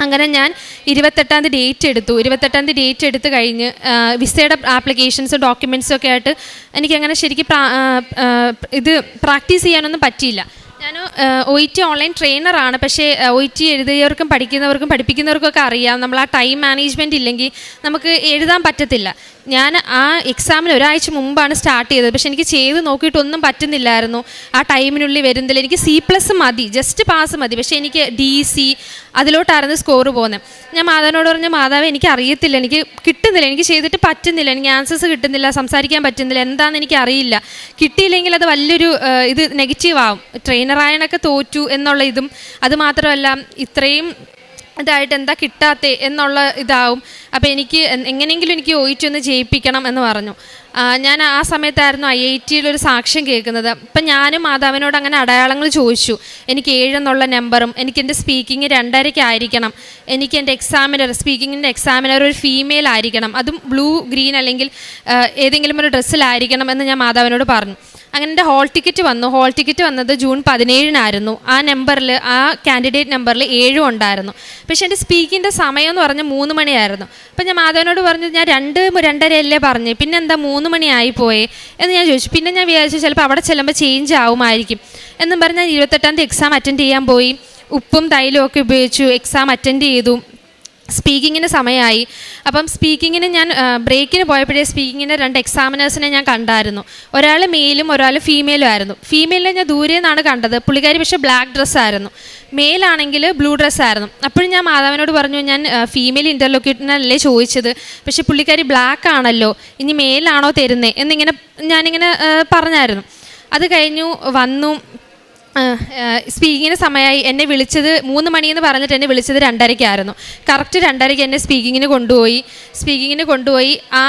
Speaker 4: അങ്ങനെ ഞാൻ 28-ാം തീയതി ഡേറ്റ് എടുത്തു. 28-ാം തീയതി ഡേറ്റ് എടുത്ത് കഴിഞ്ഞ് വിസയുടെ ആപ്ലിക്കേഷൻസും ഡോക്യുമെൻറ്റ്സും ഒക്കെ ആയിട്ട് എനിക്കങ്ങനെ ശരിക്കും ഇത് പ്രാക്ടീസ് ചെയ്യാനൊന്നും പറ്റിയില്ല. ഞാൻ OET ഓൺലൈൻ ട്രെയിനറാണ്. പക്ഷേ OET എഴുതിയവർക്കും പഠിക്കുന്നവർക്കും പഠിപ്പിക്കുന്നവർക്കൊക്കെ അറിയാം, നമ്മൾ ആ ടൈം മാനേജ്മെൻറ്റ് ഇല്ലെങ്കിൽ നമുക്ക് എഴുതാൻ പറ്റത്തില്ല. ഞാൻ ആ എക്സാമിന് ഒരാഴ്ച മുമ്പാണ് സ്റ്റാർട്ട് ചെയ്തത്. പക്ഷെ എനിക്ക് ചെയ്ത് നോക്കിയിട്ടൊന്നും പറ്റുന്നില്ലായിരുന്നു. ആ ടൈമിനുള്ളിൽ വരുന്നില്ല. എനിക്ക് C+ മതി, ജസ്റ്റ് പാസ് മതി. പക്ഷേ എനിക്ക് DC അതിലോട്ടായിരുന്നു സ്കോർ പോകുന്നത്. ഞാൻ മാതാവിനോട് പറഞ്ഞു, മാതാവ് എനിക്ക് അറിയത്തില്ല, എനിക്ക് കിട്ടുന്നില്ല, എനിക്ക് ചെയ്തിട്ട് പറ്റുന്നില്ല, എനിക്ക് ആൻസേഴ്സ് കിട്ടുന്നില്ല, സംസാരിക്കാൻ പറ്റുന്നില്ല, എന്താണെന്ന് എനിക്ക് അറിയില്ല. കിട്ടിയില്ലെങ്കിൽ അത് വലിയൊരു ഇത് നെഗറ്റീവ് ആവും. ട്രെയിനറായണൊക്കെ തോറ്റു എന്നുള്ള ഇതും, അതുമാത്രമല്ല ഇത്രയും ഇതായിട്ട് എന്താ കിട്ടാത്തേ എന്നുള്ള ഇതാവും. അപ്പോൾ എനിക്ക് എങ്ങനെയെങ്കിലും എനിക്ക് OET ഒന്ന് ജയിപ്പിക്കണം എന്ന് പറഞ്ഞു. ഞാൻ ആ സമയത്തായിരുന്നു IIT-യിലൊരു സാക്ഷ്യം കേൾക്കുന്നത്. അപ്പം ഞാനും മാതാവിനോട് അങ്ങനെ അടയാളങ്ങൾ ചോദിച്ചു. എനിക്ക് 7 എന്നുള്ള നമ്പറും, എനിക്ക് എൻ്റെ സ്പീക്കിംഗ് 2:30 ആയിരിക്കണം, എനിക്ക് എൻ്റെ സ്പീക്കിങ്ങിൻ്റെ എക്സാമിനർ ഒരു ഫീമെയിൽ ആയിരിക്കണം, അതും ബ്ലൂ ഗ്രീൻ അല്ലെങ്കിൽ ഏതെങ്കിലും ഒരു ഡ്രസ്സിലായിരിക്കണം എന്ന് ഞാൻ മാതാവിനോട് പറഞ്ഞു. അങ്ങനെ എൻ്റെ ഹോൾ ടിക്കറ്റ് വന്നു. ഹോൾ ടിക്കറ്റ് വന്നത് ജൂൺ 17-നായിരുന്നു. ആ നമ്പറിൽ, ആ കാൻഡിഡേറ്റ് നമ്പറിൽ 7 ഉണ്ടായിരുന്നു. പക്ഷേ എൻ്റെ സ്പീക്കിൻ്റെ സമയം എന്ന് പറഞ്ഞാൽ 3 മണിയായിരുന്നു. അപ്പം ഞാൻ മാധവനോട് പറഞ്ഞു, ഞാൻ 2:30 പറഞ്ഞു, പിന്നെ എന്താ 3 മണിയായി പോയേ എന്ന് ഞാൻ ചോദിച്ചു. പിന്നെ ഞാൻ വിചാരിച്ചു ചിലപ്പോൾ അവിടെ ചെല്ലുമ്പോൾ ചേഞ്ച് ആവുമായിരിക്കും എന്നും പറഞ്ഞ് ഞാൻ 28-ാം തീയതി എക്സാം അറ്റൻഡ് ചെയ്യാൻ പോയി. ഉപ്പും തൈലും ഒക്കെ ഉപയോഗിച്ചു എക്സാം അറ്റൻഡ് ചെയ്തു. സ്പീക്കിങ്ങിന് സമയമായി. അപ്പം സ്പീക്കിങ്ങിന് ഞാൻ ബ്രേക്കിന് പോയപ്പോഴേ സ്പീക്കിങ്ങിൻ്റെ 2 എക്സാമിനേഴ്സിനെ ഞാൻ കണ്ടായിരുന്നു. ഒരാൾ മെയിലും ഒരാൾ ഫീമെയിലും ആയിരുന്നു. ഫീമെയിലിനെ ഞാൻ ദൂരെ നിന്നാണ് കണ്ടത്. പുള്ളിക്കാരി പക്ഷേ ബ്ലാക്ക് ഡ്രസ്സായിരുന്നു. മെയിലാണെങ്കിൽ ബ്ലൂ ഡ്രസ്സായിരുന്നു. അപ്പോഴും ഞാൻ മാധവനോട് പറഞ്ഞു, ഞാൻ ഫീമെയിൽ ഇൻ്റർലോക്യൂട്ടറിനല്ലേ ചോദിച്ചത്, പക്ഷേ പുള്ളിക്കാരി ബ്ലാക്ക് ആണല്ലോ, ഇനി മെയിലാണോ തരുന്നത് എന്നിങ്ങനെ ഞാനിങ്ങനെ പറഞ്ഞായിരുന്നു. അത് കഴിഞ്ഞു വന്നു. സ്പീക്കിങ്ങിന് സമയമായി. എന്നെ വിളിച്ചത് 3 മണിയെന്ന് പറഞ്ഞിട്ട് എന്നെ വിളിച്ചത് 2:30 കറക്റ്റ് 2:30 എന്നെ സ്പീക്കിങ്ങിന് കൊണ്ടുപോയി. ആ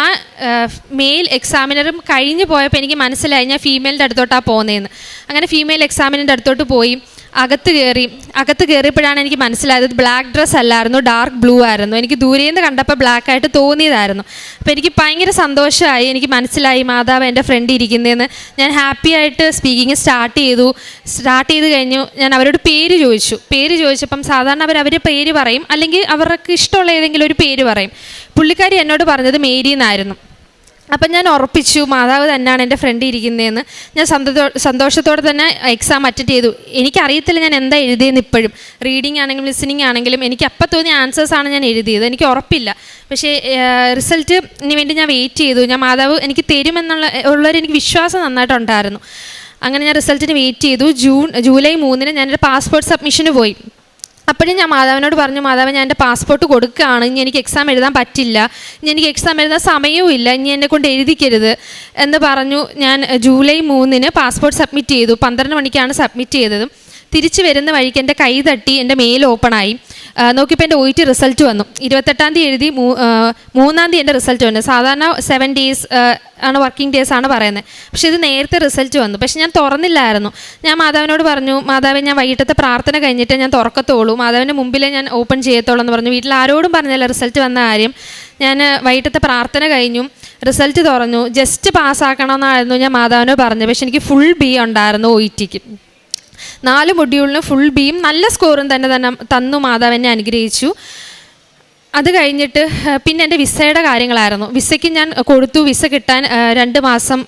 Speaker 4: മെയിൽ എക്സാമിനറും കഴിഞ്ഞ് പോയപ്പോൾ എനിക്ക് മനസ്സിലായി ഞാൻ ഫീമെയിലിൻ്റെ അടുത്തോട്ടാണ് പോകുന്നതെന്ന്. അങ്ങനെ ഫീമെയിൽ എക്സാമിനറിൻ്റെ അടുത്തോട്ട് പോയി. അകത്ത് കയറിയപ്പോഴാണ് എനിക്ക് മനസ്സിലായത് ബ്ലാക്ക് ഡ്രസ്സ് അല്ലായിരുന്നു, ഡാർക്ക് ബ്ലൂ ആയിരുന്നു. എനിക്ക് ദൂരേന്ന് കണ്ടപ്പോൾ ബ്ലാക്കായിട്ട് തോന്നിയതായിരുന്നു. അപ്പോൾ എനിക്ക് ഭയങ്കര സന്തോഷമായി. എനിക്ക് മനസ്സിലായി മാതാവ് എൻ്റെ ഫ്രണ്ട് ഇരിക്കുന്നതെന്ന്. ഞാൻ ഹാപ്പി ആയിട്ട് സ്പീക്കിങ് സ്റ്റാർട്ട് ചെയ്ത് കഴിഞ്ഞു. ഞാൻ അവരോട് പേര് ചോദിച്ചപ്പം സാധാരണ അവർ പേര് പറയും, അല്ലെങ്കിൽ അവർക്ക് ഇഷ്ടമുള്ള ഏതെങ്കിലും ഒരു പേര് പറയും. പുള്ളിക്കാരി എന്നോട് പറഞ്ഞത് മേരി എന്നായിരുന്നു. അപ്പം ഞാൻ ഉറപ്പിച്ചു മാതാവ് തന്നെയാണ് എൻ്റെ ഫ്രണ്ട് ഇരിക്കുന്നതെന്ന്. ഞാൻ സന്തോഷത്തോടെ തന്നെ എക്സാം അറ്റൻഡ് ചെയ്തു. എനിക്കറിയത്തില്ല ഞാൻ എന്താ എഴുതിയെന്ന് ഇപ്പോഴും. റീഡിങ് ആണെങ്കിലും ലിസണിങ് ആണെങ്കിലും എനിക്ക് അപ്പം തോന്നിയ ആൻസേഴ്സാണ് ഞാൻ എഴുതിയത്. എനിക്ക് ഉറപ്പില്ല. പക്ഷേ റിസൾട്ടിന് വേണ്ടി ഞാൻ വെയിറ്റ് ചെയ്തു. ഞാൻ മാതാവ് എനിക്ക് ഉള്ളൊരു വിശ്വാസം നന്നായിട്ടുണ്ടായിരുന്നു. അങ്ങനെ ഞാൻ റിസൾട്ടിന് വെയിറ്റ് ചെയ്തു. ജൂലൈ 3-ന് ഞാനൊരു പാസ്പോർട്ട് സബ്മിഷന് പോയി. അപ്പോഴും ഞാൻ മാതാവിനോട് പറഞ്ഞു, മാതാവ് ഞാൻ എൻ്റെ പാസ്പോർട്ട് കൊടുക്കുകയാണ്, ഇനി എനിക്ക് എക്സാം എഴുതാൻ പറ്റില്ല, ഇനി എനിക്ക് എക്സാം എഴുതാൻ സമയവും ഇല്ല, ഇനി എന്നെ കൊണ്ട് എഴുതിക്കരുത് എന്ന് പറഞ്ഞു. ഞാൻ ജൂലൈ 3-ന് പാസ്പോർട്ട് സബ്മിറ്റ് ചെയ്തു. 12 മണിക്കാണ് സബ്മിറ്റ് ചെയ്തത്. തിരിച്ച് വരുന്ന വഴിക്ക് എൻ്റെ കൈ തട്ടി എൻ്റെ മെയിൽ ഓപ്പണായി. നോക്കിയപ്പോൾ എൻ്റെ OET റിസൾട്ട് വന്നു. 28-ാം തീയതി എഴുതി 3-ാം തീയതി എൻ്റെ റിസൾട്ട് വന്നു. സാധാരണ 7 days ആണ് വർക്കിംഗ് ഡേയ്സ് ആണ് പറയുന്നത്. പക്ഷേ ഇത് നേരത്തെ റിസൾട്ട് വന്നു. പക്ഷേ ഞാൻ തുറന്നില്ലായിരുന്നു. ഞാൻ മാതാവിനോട് പറഞ്ഞു, മാതാവേ ഞാൻ വൈകിട്ടത്തെ പ്രാർത്ഥന കഴിഞ്ഞിട്ട് ഞാൻ തുറക്കത്തുള്ളൂ, മാതാവിൻ്റെ മുമ്പിലേ ഞാൻ ഓപ്പൺ ചെയ്യത്തുള്ളൂ എന്ന് പറഞ്ഞു. വീട്ടിൽ ആരോടും പറഞ്ഞില്ല റിസൾട്ട് വന്ന കാര്യം. ഞാൻ വൈകിട്ടത്തെ പ്രാർത്ഥന കഴിഞ്ഞു, റിസൾട്ട് തുറന്നു. ജസ്റ്റ് പാസ്സാക്കണമെന്നായിരുന്നു ഞാൻ മാതാവിനോട് പറഞ്ഞത്. പക്ഷേ എനിക്ക് ഫുൾ B ഉണ്ടായിരുന്നു OETക്ക്. 4 മൊഡ്യൂളിന് ഫുൾ Bയും നല്ല സ്കോറും തന്നെ തന്നു. മാതാവ് എന്നെ അനുഗ്രഹിച്ചു. അത് കഴിഞ്ഞിട്ട് പിന്നെ എൻ്റെ വിസയുടെ കാര്യങ്ങളായിരുന്നു. വിസയ്ക്ക് ഞാൻ കൊടുത്തു. വിസ കിട്ടാൻ 2 മാസം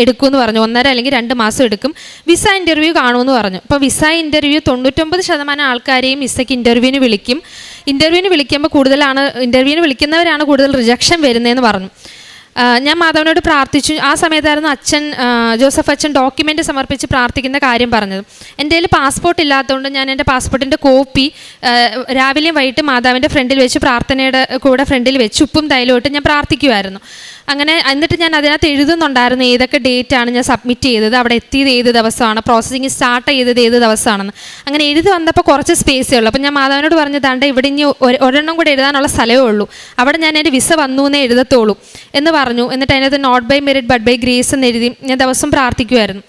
Speaker 4: എടുക്കുമെന്ന് പറഞ്ഞു. 1.5 അല്ലെങ്കിൽ 2 മാസം എടുക്കും. വിസ ഇൻ്റർവ്യൂ കാണുമെന്ന് പറഞ്ഞു. അപ്പോൾ വിസ ഇൻ്റർവ്യൂ 99% ആൾക്കാരെയും വിസയ്ക്ക് ഇൻ്റർവ്യൂവിന് വിളിക്കും. ഇൻ്റർവ്യൂവിന് വിളിക്കുന്നവരാണ് കൂടുതൽ റിജക്ഷൻ വരുന്നതെന്ന് പറഞ്ഞു. ഞാൻ മാധവനോട് പ്രാർത്ഥിച്ചു. ആ സമയത്തായിരുന്നു ജോസഫ് അച്ഛൻ ഡോക്യുമെൻ്റ് സമർപ്പിച്ച് പ്രാർത്ഥിക്കുന്ന കാര്യം പറഞ്ഞത്. എൻ്റെ കയ്യിൽ പാസ്പോർട്ട് ഇല്ലാത്തതുകൊണ്ട് ഞാൻ എൻ്റെ പാസ്പോർട്ടിൻ്റെ കോപ്പി രാവിലെയും വൈകിട്ട് മാതാവിൻ്റെ ഫ്രണ്ടിൽ വെച്ച്, പ്രാർത്ഥനയുടെ കൂടെ ഫ്രണ്ടിൽ വെച്ച് ഉപ്പും തൈലോട്ട് ഞാൻ പ്രാർത്ഥിക്കുമായിരുന്നു. അങ്ങനെ എന്നിട്ട് ഞാൻ അതിനകത്ത് എഴുതുന്നുണ്ടായിരുന്നു ഏതൊക്കെ ഡേറ്റാണ് ഞാൻ സബ്മിറ്റ് ചെയ്തത്, അവിടെ എത്തിയത് ഏത് ദിവസമാണ്, പ്രോസസ്സിങ് സ്റ്റാർട്ട് ചെയ്തത് ഏത് ദിവസമാണെന്ന്. അങ്ങനെ എഴുതി വന്നപ്പോൾ കുറച്ച് സ്പേസേ ഉള്ളൂ. അപ്പം ഞാൻ മാധവനോട് പറഞ്ഞു, താണ്ട ഇവിടെ ഇനി ഒരെണ്ണം കൂടെ എഴുതാനുള്ള സ്ഥലമേ ഉള്ളൂ, അവിടെ ഞാൻ എൻ്റെ വിസ വന്നു എന്നേ എഴുതത്തുള്ളൂ എന്ന് പറഞ്ഞു. എന്നിട്ട് അതിനകത്ത് not by merit but by grace എന്ന് എഴുതി ഞാൻ ദിവസം പ്രാർത്ഥിക്കുമായിരുന്നു.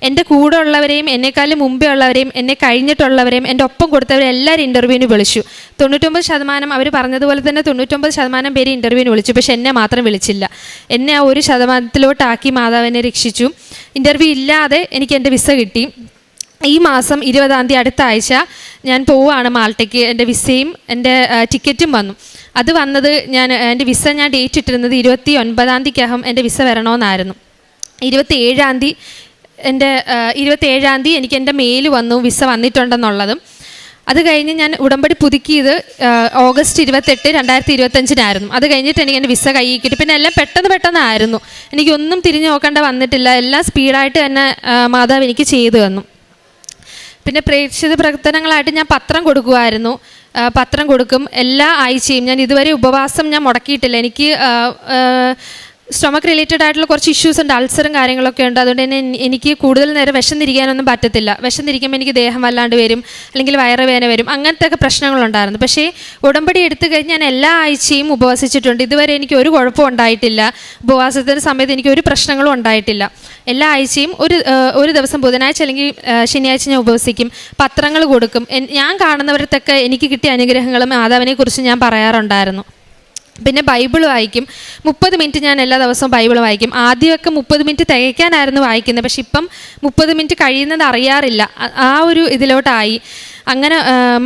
Speaker 4: എൻ്റെ കൂടെ ഉള്ളവരെയും എന്നെക്കാളും മുമ്പേ ഉള്ളവരെയും എന്നെ കഴിഞ്ഞിട്ടുള്ളവരെയും എൻ്റെ ഒപ്പം കൊടുത്തവരെ എല്ലാവരും ഇൻ്റർവ്യൂവിന് വിളിച്ചു. 99% അവർ പറഞ്ഞതുപോലെ തന്നെ 99% പേര് ഇൻ്റർവ്യൂവിന് വിളിച്ചു. പക്ഷെ എന്നെ മാത്രം വിളിച്ചില്ല. എന്നെ ആ 1% മാതാവിനെ രക്ഷിച്ചു. ഇൻ്റർവ്യൂ ഇല്ലാതെ എനിക്ക് എൻ്റെ വിസ കിട്ടി. ഈ മാസം 20 അടുത്ത ആഴ്ച ഞാൻ പോവുകയാണ് മാൾട്ടയ്ക്ക്. എൻ്റെ വിസയും എൻ്റെ ടിക്കറ്റും വന്നു. അത് വന്നത് എൻ്റെ വിസ ഞാൻ ഡേറ്റ് ഇട്ടിരുന്നത് 29 എൻ്റെ വിസ വരണമെന്നായിരുന്നു. 27 എനിക്ക് എൻ്റെ മെയിൽ വന്നു വിസ വന്നിട്ടുണ്ടെന്നുള്ളതും. അത് കഴിഞ്ഞ് ഞാൻ ഉടമ്പടി പുതുക്കിയത് ഓഗസ്റ്റ് 28, 2025 അത് കഴിഞ്ഞിട്ട് എനിക്ക് എൻ്റെ വിസ കയ്യിൽ കിട്ടി. പിന്നെ എല്ലാം പെട്ടെന്നായിരുന്നു. എനിക്കൊന്നും തിരിഞ്ഞു നോക്കേണ്ട വന്നിട്ടില്ല. എല്ലാം സ്പീഡായിട്ട് തന്നെ മാതാവ് എനിക്ക് ചെയ്തു തന്നു. പിന്നെ പ്രേക്ഷിത പ്രവർത്തനങ്ങളായിട്ട് ഞാൻ പത്രം കൊടുക്കുമായിരുന്നു. പത്രം കൊടുക്കും എല്ലാ ആഴ്ചയും. ഞാൻ ഇതുവരെ ഉപവാസം ഞാൻ മുടക്കിയിട്ടില്ല. എനിക്ക് സ്റ്റൊമക്ക് റിലേറ്റഡ് ആയിട്ടുള്ള കുറച്ച് ഇഷ്യൂസ് ഉണ്ട്, അൾസറും കാര്യങ്ങളൊക്കെ ഉണ്ട്. അതുകൊണ്ട് തന്നെ എനിക്ക് കൂടുതൽ നേരം വിശന്നിരിക്കാനൊന്നും പറ്റത്തില്ല. വിശന്നിരിക്കുമ്പോൾ എനിക്ക് ദേഹം വല്ലാണ്ട് വരും, അല്ലെങ്കിൽ വയറുവേദന വരും, അങ്ങനത്തെ ഒക്കെ പ്രശ്നങ്ങളുണ്ടായിരുന്നു. പക്ഷേ ഉടമ്പടി എടുത്തു കഴിഞ്ഞ് ഞാൻ എല്ലാ ആഴ്ചയും ഉപവസിച്ചിട്ടുണ്ട്. ഇതുവരെ എനിക്ക് ഒരു കുഴപ്പവും ഉണ്ടായിട്ടില്ല. ഉപവാസത്തിൻ്റെ സമയത്ത് എനിക്ക് ഒരു പ്രശ്നങ്ങളും ഉണ്ടായിട്ടില്ല. എല്ലാ ആഴ്ചയും ഒരു ദിവസം ബുധനാഴ്ച അല്ലെങ്കിൽ ശനിയാഴ്ച ഞാൻ ഉപവസിക്കും, പത്രങ്ങൾ കൊടുക്കും. ഞാൻ കാണുന്നവരത്തൊക്കെ എനിക്ക് കിട്ടിയ അനുഗ്രഹങ്ങളും മാതാവിനെക്കുറിച്ച് ഞാൻ പറയാറുണ്ടായിരുന്നു. പിന്നെ ബൈബിൾ വായിക്കും. 30 മിനിറ്റ് ഞാൻ എല്ലാ ദിവസവും ബൈബിൾ വായിക്കും. ആദ്യമൊക്കെ 30 മിനിറ്റ് തികയ്ക്കാനായിരുന്നു വായിക്കുന്നത്. പക്ഷെ ഇപ്പം 30 മിനിറ്റ് കഴിയുന്നത് അറിയാറില്ല. ആ ഒരു ഇതിലോട്ടായി. അങ്ങനെ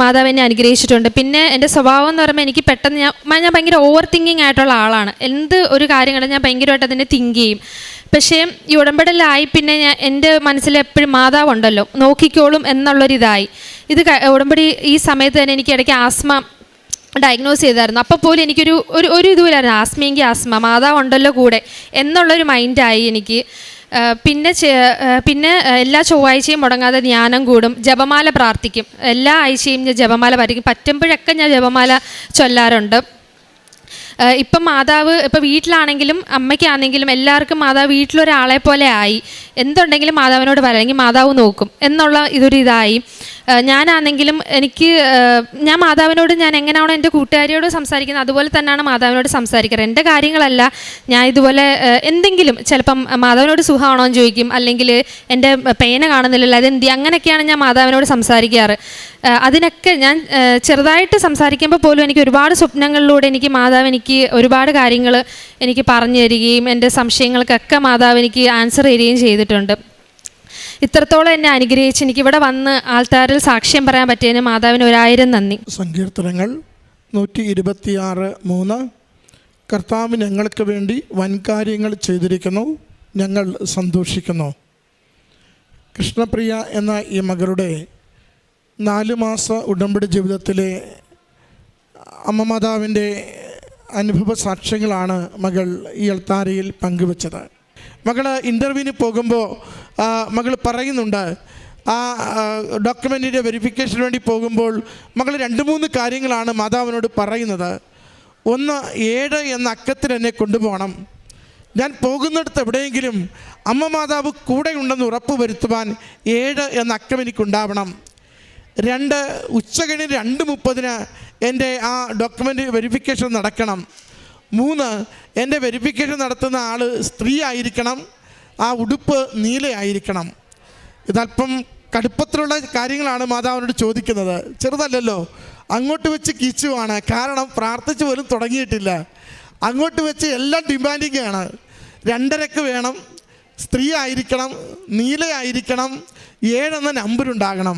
Speaker 4: മാതാവ് എന്നെ അനുഗ്രഹിച്ചിട്ടുണ്ട്. പിന്നെ എൻ്റെ സ്വഭാവം എന്ന് പറയുമ്പോൾ എനിക്ക് പെട്ടെന്ന് ഞാൻ ഭയങ്കര ഓവർ തിങ്കിങ് ആയിട്ടുള്ള ആളാണ്. എന്ത് ഒരു കാര്യങ്ങളും ഞാൻ ഭയങ്കരമായിട്ട് അതിനെ തിങ്ക് ചെയ്യും. പക്ഷേ ഈ ഉടമ്പടിലായി പിന്നെ എൻ്റെ മനസ്സിൽ എപ്പോഴും മാതാവ് ഉണ്ടല്ലോ, നോക്കിക്കോളും എന്നുള്ളൊരിതായി. ഇത് ഉടമ്പടി ഈ സമയത്ത് തന്നെ എനിക്ക് ഇടയ്ക്ക് ആസ്മ ഡയഗ്നോസ് ചെയ്തായിരുന്നു. അപ്പോൾ പോലും എനിക്കൊരു ഒരു ഇതുമില്ലായിരുന്നു. ആസ്മയെങ്കിൽ ആസ്മ, മാതാവ് ഉണ്ടല്ലോ കൂടെ എന്നുള്ളൊരു മൈൻഡായി എനിക്ക്. പിന്നെ എല്ലാ ചൊവ്വാഴ്ചയും മുടങ്ങാതെ ധ്യാനം കൂടും, ജപമാല പ്രാർത്ഥിക്കും. എല്ലാ ആഴ്ചയും ഞാൻ ജപമാല പ്രാർത്ഥിക്കും. പറ്റുമ്പോഴൊക്കെ ഞാൻ ജപമാല ചൊല്ലാറുണ്ട്. ഇപ്പം മാതാവ് ഇപ്പം വീട്ടിലാണെങ്കിലും അമ്മയ്ക്കാണെങ്കിലും എല്ലാവർക്കും മാതാവ് വീട്ടിലൊരാളെ പോലെ ആയി. എന്തുണ്ടെങ്കിലും മാതാവിനോട് പറയാം, അല്ലെങ്കിൽ മാതാവ് നോക്കും എന്നുള്ള ഇതായി. ഞാനാണെങ്കിലും ഞാൻ മാതാവിനോട് ഞാൻ എങ്ങനെയാണോ എൻ്റെ കൂട്ടുകാരിയോട് സംസാരിക്കുന്നത് അതുപോലെ തന്നെയാണ് മാതാവിനോട് സംസാരിക്കാറ്. എൻ്റെ കാര്യങ്ങളല്ല, ഞാൻ ഇതുപോലെ എന്തെങ്കിലും ചിലപ്പം മാതാവിനോട് സുഖമാണോ എന്ന് ചോദിക്കും, അല്ലെങ്കിൽ എൻ്റെ പേന കാണുന്നില്ലല്ലോ അതെന്തി, അങ്ങനെയൊക്കെയാണ് ഞാൻ മാതാവിനോട് സംസാരിക്കാറ്. അതിനൊക്കെ ഞാൻ ചെറുതായിട്ട് സംസാരിക്കുമ്പോൾ പോലും എനിക്ക് ഒരുപാട് സ്വപ്നങ്ങളിലൂടെ എനിക്ക് മാതാവ് എനിക്ക് ഒരുപാട് കാര്യങ്ങൾ എനിക്ക് പറഞ്ഞു തരികയും എൻ്റെ സംശയങ്ങൾക്കൊക്കെ മാതാവ് എനിക്ക് ആൻസർ തരികയും ചെയ്തിട്ടുണ്ട്. ഇത്രത്തോളം എന്നെ അനുഗ്രഹിച്ച് എനിക്ക് ഇവിടെ വന്ന് ആൾത്താരിൽ സാക്ഷ്യം പറയാൻ പറ്റിയതിന് മാതാവിന് 1000 നന്ദി.
Speaker 5: സങ്കീർത്തനങ്ങൾ 126:3 കർത്താവ് ഞങ്ങൾക്ക് വേണ്ടി വൻകാര്യങ്ങൾ ചെയ്തിരിക്കുന്നു, ഞങ്ങൾ സന്തോഷിക്കുന്നു. കൃഷ്ണപ്രിയ എന്ന ഈ മകളുടെ 4 മാസ ഉടമ്പടി ജീവിതത്തിലെ അമ്മ മാതാവിൻ്റെ അനുഭവ സാക്ഷ്യങ്ങളാണ് മകൾ ഈ അൾത്താരയിൽ പങ്കുവച്ചത്. മകൾ ഇൻ്റർവ്യൂവിന് പോകുമ്പോൾ മകൾ പറയുന്നുണ്ട്, ആ ഡോക്യുമെൻറ്റിൻ്റെ വെരിഫിക്കേഷന് വേണ്ടി പോകുമ്പോൾ മകൾ 2-3 കാര്യങ്ങളാണ് മാതാവിനോട് പറയുന്നത്. ഒന്ന്, 7 എന്ന അക്കത്തിൽ എന്നെ കൊണ്ടുപോകണം. ഞാൻ പോകുന്നിടത്ത് എവിടെയെങ്കിലും അമ്മ മാതാവ് കൂടെ ഉണ്ടെന്ന് ഉറപ്പ് വരുത്തുവാൻ 7 എന്ന അക്കം എനിക്കുണ്ടാവണം. 2, ഉച്ചകഴിഞ്ഞ് 2:30 എൻ്റെ ആ ഡോക്യുമെൻ്റ് വെരിഫിക്കേഷൻ നടക്കണം. 3, എൻ്റെ വെരിഫിക്കേഷൻ നടത്തുന്ന ആൾ സ്ത്രീ ആയിരിക്കണം, ആ ഉടുപ്പ് നീലയായിരിക്കണം. ഇതല്പം കടുപ്പത്തിലുള്ള കാര്യങ്ങളാണ് മാതാവിനോട് ചോദിക്കുന്നത്. ചെറുതല്ലല്ലോ, അങ്ങോട്ട് വെച്ച് കീച്ചുവാണ്. കാരണം പ്രാർത്ഥിച്ച് പോലും തുടങ്ങിയിട്ടില്ല. അങ്ങോട്ട് വെച്ച് എല്ലാം ഡിമാൻഡിങ് ആണ്. 2:30 വേണം, സ്ത്രീ ആയിരിക്കണം, നീലയായിരിക്കണം, 7 എന്ന നമ്പറുണ്ടാകണം.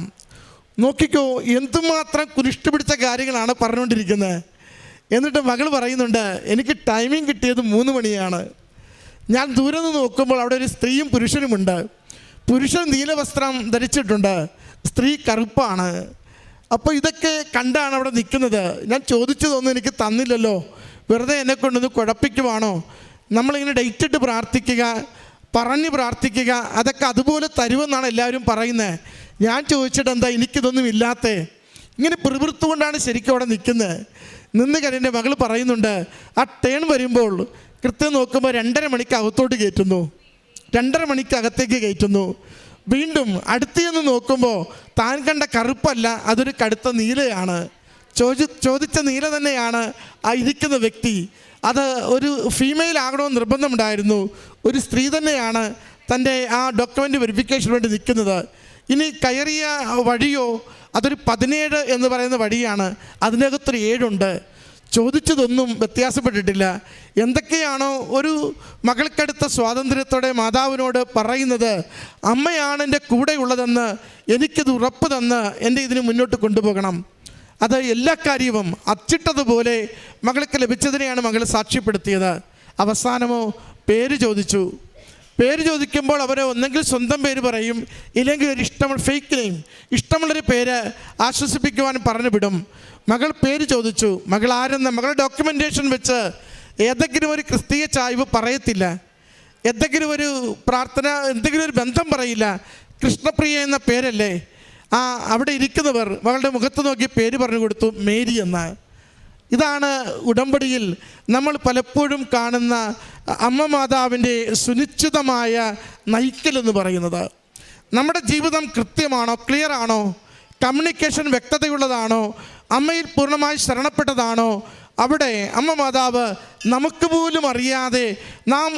Speaker 5: നോക്കിക്കോ, എന്തുമാത്രം കുരിഷ്ടു പിടിച്ച കാര്യങ്ങളാണ് പറഞ്ഞുകൊണ്ടിരിക്കുന്നത്. എന്നിട്ട് മകൾ പറയുന്നുണ്ട്, എനിക്ക് ടൈമിംഗ് കിട്ടിയത് 3 മണിയാണ്. ഞാൻ ദൂരെ നിന്ന് നോക്കുമ്പോൾ അവിടെ ഒരു സ്ത്രീയും പുരുഷനുമുണ്ട്. പുരുഷൻ നീലവസ്ത്രം ധരിച്ചിട്ടുണ്ട്, സ്ത്രീ കറുപ്പാണ്. അപ്പോൾ ഇതൊക്കെ കണ്ടാണ് അവിടെ നിൽക്കുന്നത്. ഞാൻ ചോദിച്ചതൊന്നും എനിക്ക് തന്നില്ലല്ലോ, വെറുതെ എന്നെ കൊണ്ടൊന്ന് കുഴപ്പിക്കുവാണോ? നമ്മളിങ്ങനെ ഡേറ്റ് ഇട്ട് പ്രാർത്ഥിക്കുക, പറഞ്ഞ് പ്രാർത്ഥിക്കുക, അതൊക്കെ അതുപോലെ തരുമെന്നാണ് എല്ലാവരും പറയുന്നത്. ഞാൻ ചോദിച്ചിട്ട് എന്താ എനിക്കിതൊന്നും ഇല്ലാത്തേ? ഇങ്ങനെ പിറുപിറുത്തുകൊണ്ടാണ് ശരിക്കും അവിടെ നിൽക്കുന്നത്. നിന്ന് കഴിഞ്ഞ മകൾ പറയുന്നുണ്ട്, ആ ടേൺ വരുമ്പോൾ കൃത്യം നോക്കുമ്പോൾ 2:30 മണിക്ക് അകത്തോട്ട് കയറ്റുന്നു, 2:30 മണിക്ക് അകത്തേക്ക് കയറ്റുന്നു. വീണ്ടും അടുത്ത് ചെന്ന് നോക്കുമ്പോൾ താൻ കണ്ട കറുപ്പല്ല, അതൊരു കടുത്ത നീലയാണ്. ചോദിച്ച നീല തന്നെയാണ് ആ ഇരിക്കുന്ന വ്യക്തി. അത് ഒരു ഫീമെയിൽ ആകണമെന്ന് നിർബന്ധമുണ്ടായിരുന്നു, ഒരു സ്ത്രീ തന്നെയാണ്. തൻ്റെ ആ ഡോക്യുമെൻ്റ് വെരിഫിക്കേഷന് വേണ്ടി നിൽക്കുന്നത്. ഇനി കയറിയ വഴിയോ അതൊരു 17 എന്ന് പറയുന്ന വഴിയാണ്, അതിനകത്തൊരു 7 ഉണ്ട്. ചോദിച്ചതൊന്നും വ്യത്യാസപ്പെട്ടിട്ടില്ല. എന്തൊക്കെയാണോ ഒരു മകൾക്കടുത്ത സ്വാതന്ത്ര്യത്തോടെ മാതാവിനോട് പറയുന്നത്, അമ്മയാണ് എൻ്റെ കൂടെ ഉള്ളതെന്ന് എനിക്കത് ഉറപ്പ് തന്ന് എൻ്റെ ഇതിന് മുന്നോട്ട് കൊണ്ടുപോകണം. അത് എല്ലാ കാര്യവും അച്ചിട്ടതുപോലെ മകൾക്ക് ലഭിച്ചതിനെയാണ് മകൾ സാക്ഷ്യപ്പെടുത്തിയത്. അവസാനമോ പേര് ചോദിച്ചു. പേര് ചോദിക്കുമ്പോൾ അവർ ഒന്നെങ്കിൽ സ്വന്തം പേര് പറയും, ഇല്ലെങ്കിൽ ഒരു ഫേക്ക് നെയിം, ഇഷ്ടമുള്ളൊരു പേര് ആശ്വസിപ്പിക്കുവാൻ പറഞ്ഞു വിടും. മകൾ പേര് ചോദിച്ചു. മകൾ ആരെന്ന് മകൾ ഡോക്യുമെൻറ്റേഷൻ വെച്ച് ഏതെങ്കിലും ഒരു ക്രിസ്തീയ ചായ്വ് പറയത്തില്ല, എന്തെങ്കിലും ഒരു പ്രാർത്ഥന, എന്തെങ്കിലും ഒരു ബന്ധം പറയില്ല. കൃഷ്ണപ്രിയ എന്ന പേരല്ലേ. അവിടെ ഇരിക്കുന്നവർ മകളുടെ മുഖത്ത് നോക്കി പേര് പറഞ്ഞു കൊടുത്തു, മേരി എന്ന്. ഇതാണ് ഉടമ്പടിയിൽ നമ്മൾ പലപ്പോഴും കാണുന്ന അമ്മ മാതാവിൻ്റെ സുനിശ്ചിതമായ നയിക്കലെന്ന് പറയുന്നത്. നമ്മുടെ ജീവിതം കൃത്യമാണോ, ക്ലിയർ ആണോ, കമ്മ്യൂണിക്കേഷൻ വ്യക്തതയുള്ളതാണോ, അമ്മയിൽ പൂർണ്ണമായി ശരണപ്പെട്ടതാണോ, അവിടെ അമ്മ മാതാവ് നമുക്ക് പോലും അറിയാതെ നാം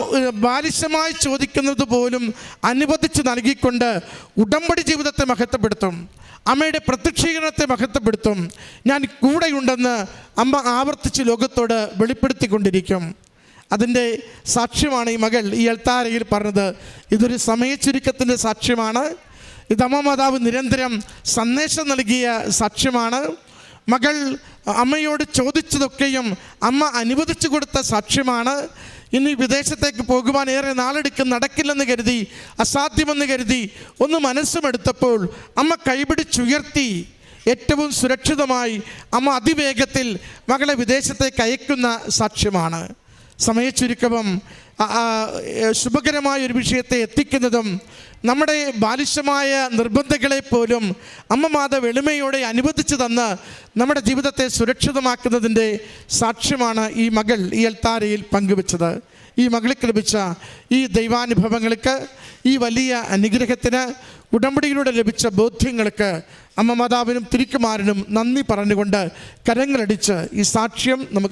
Speaker 5: ബാലിശമായി ചോദിക്കുന്നത് പോലും അനുവദിച്ച് നൽകിക്കൊണ്ട് ഉടമ്പടി ജീവിതത്തെ മഹത്വപ്പെടുത്തും. അമ്മയുടെ പ്രത്യക്ഷീകരണത്തെ മഹത്വപ്പെടുത്തും. ഞാൻ കൂടെയുണ്ടെന്ന് അമ്മ ആവർത്തിച്ച് ലോകത്തോട് വെളിപ്പെടുത്തിക്കൊണ്ടിരിക്കും. അതിൻ്റെ സാക്ഷ്യമാണ് ഈ മകൾ ഈ അൾത്താരയിൽ പറഞ്ഞത്. ഇതൊരു സമയച്ചുരുക്കത്തിൻ്റെ സാക്ഷ്യമാണ്. ഇത് അമ്മ മാതാവ് നിരന്തരം സന്ദേശം നൽകിയ സാക്ഷ്യമാണ്. മകൾ അമ്മയോട് ചോദിച്ചതൊക്കെയും അമ്മ അനുവദിച്ചു കൊടുത്ത സാക്ഷ്യമാണ്. ഇനി വിദേശത്തേക്ക് പോകുവാൻ ഏറെ നാളെടുക്കും, നടക്കില്ലെന്ന് കരുതി, അസാധ്യമെന്ന് കരുതി ഒന്ന് മനസ്സുമെടുത്തപ്പോൾ അമ്മ കൈപിടിച്ചുയർത്തി ഏറ്റവും സുരക്ഷിതമായി അമ്മ അതിവേഗത്തിൽ മകളെ വിദേശത്തേക്ക് അയക്കുന്ന സാക്ഷ്യമാണ്. സമയച്ചുരുക്കവും ശുഭകരമായ ഒരു വിഷയത്തെ എത്തിക്കുന്നതും നമ്മുടെ ബാലിശമായ നിർബന്ധങ്ങളെപ്പോലും അമ്മ മാതാവ് എളിമയോടെ അനുവദിച്ചു തന്ന് നമ്മുടെ ജീവിതത്തെ സുരക്ഷിതമാക്കുന്നതിൻ്റെ സാക്ഷ്യമാണ് ഈ മകൾ ഈ അൾത്താരയിൽ പങ്കുവച്ചത്. ഈ മകൾക്ക് ലഭിച്ച ഈ ദൈവാനുഭവങ്ങൾക്ക്, ഈ വലിയ അനുഗ്രഹത്തിന്, ഉടമ്പടിയിലൂടെ ലഭിച്ച ബോധ്യങ്ങൾക്ക് അമ്മ മാതാവിനും തിരുക്കുമാരനും നന്ദി പറഞ്ഞുകൊണ്ട് കരങ്ങളടിച്ച് ഈ സാക്ഷ്യം നമുക്ക്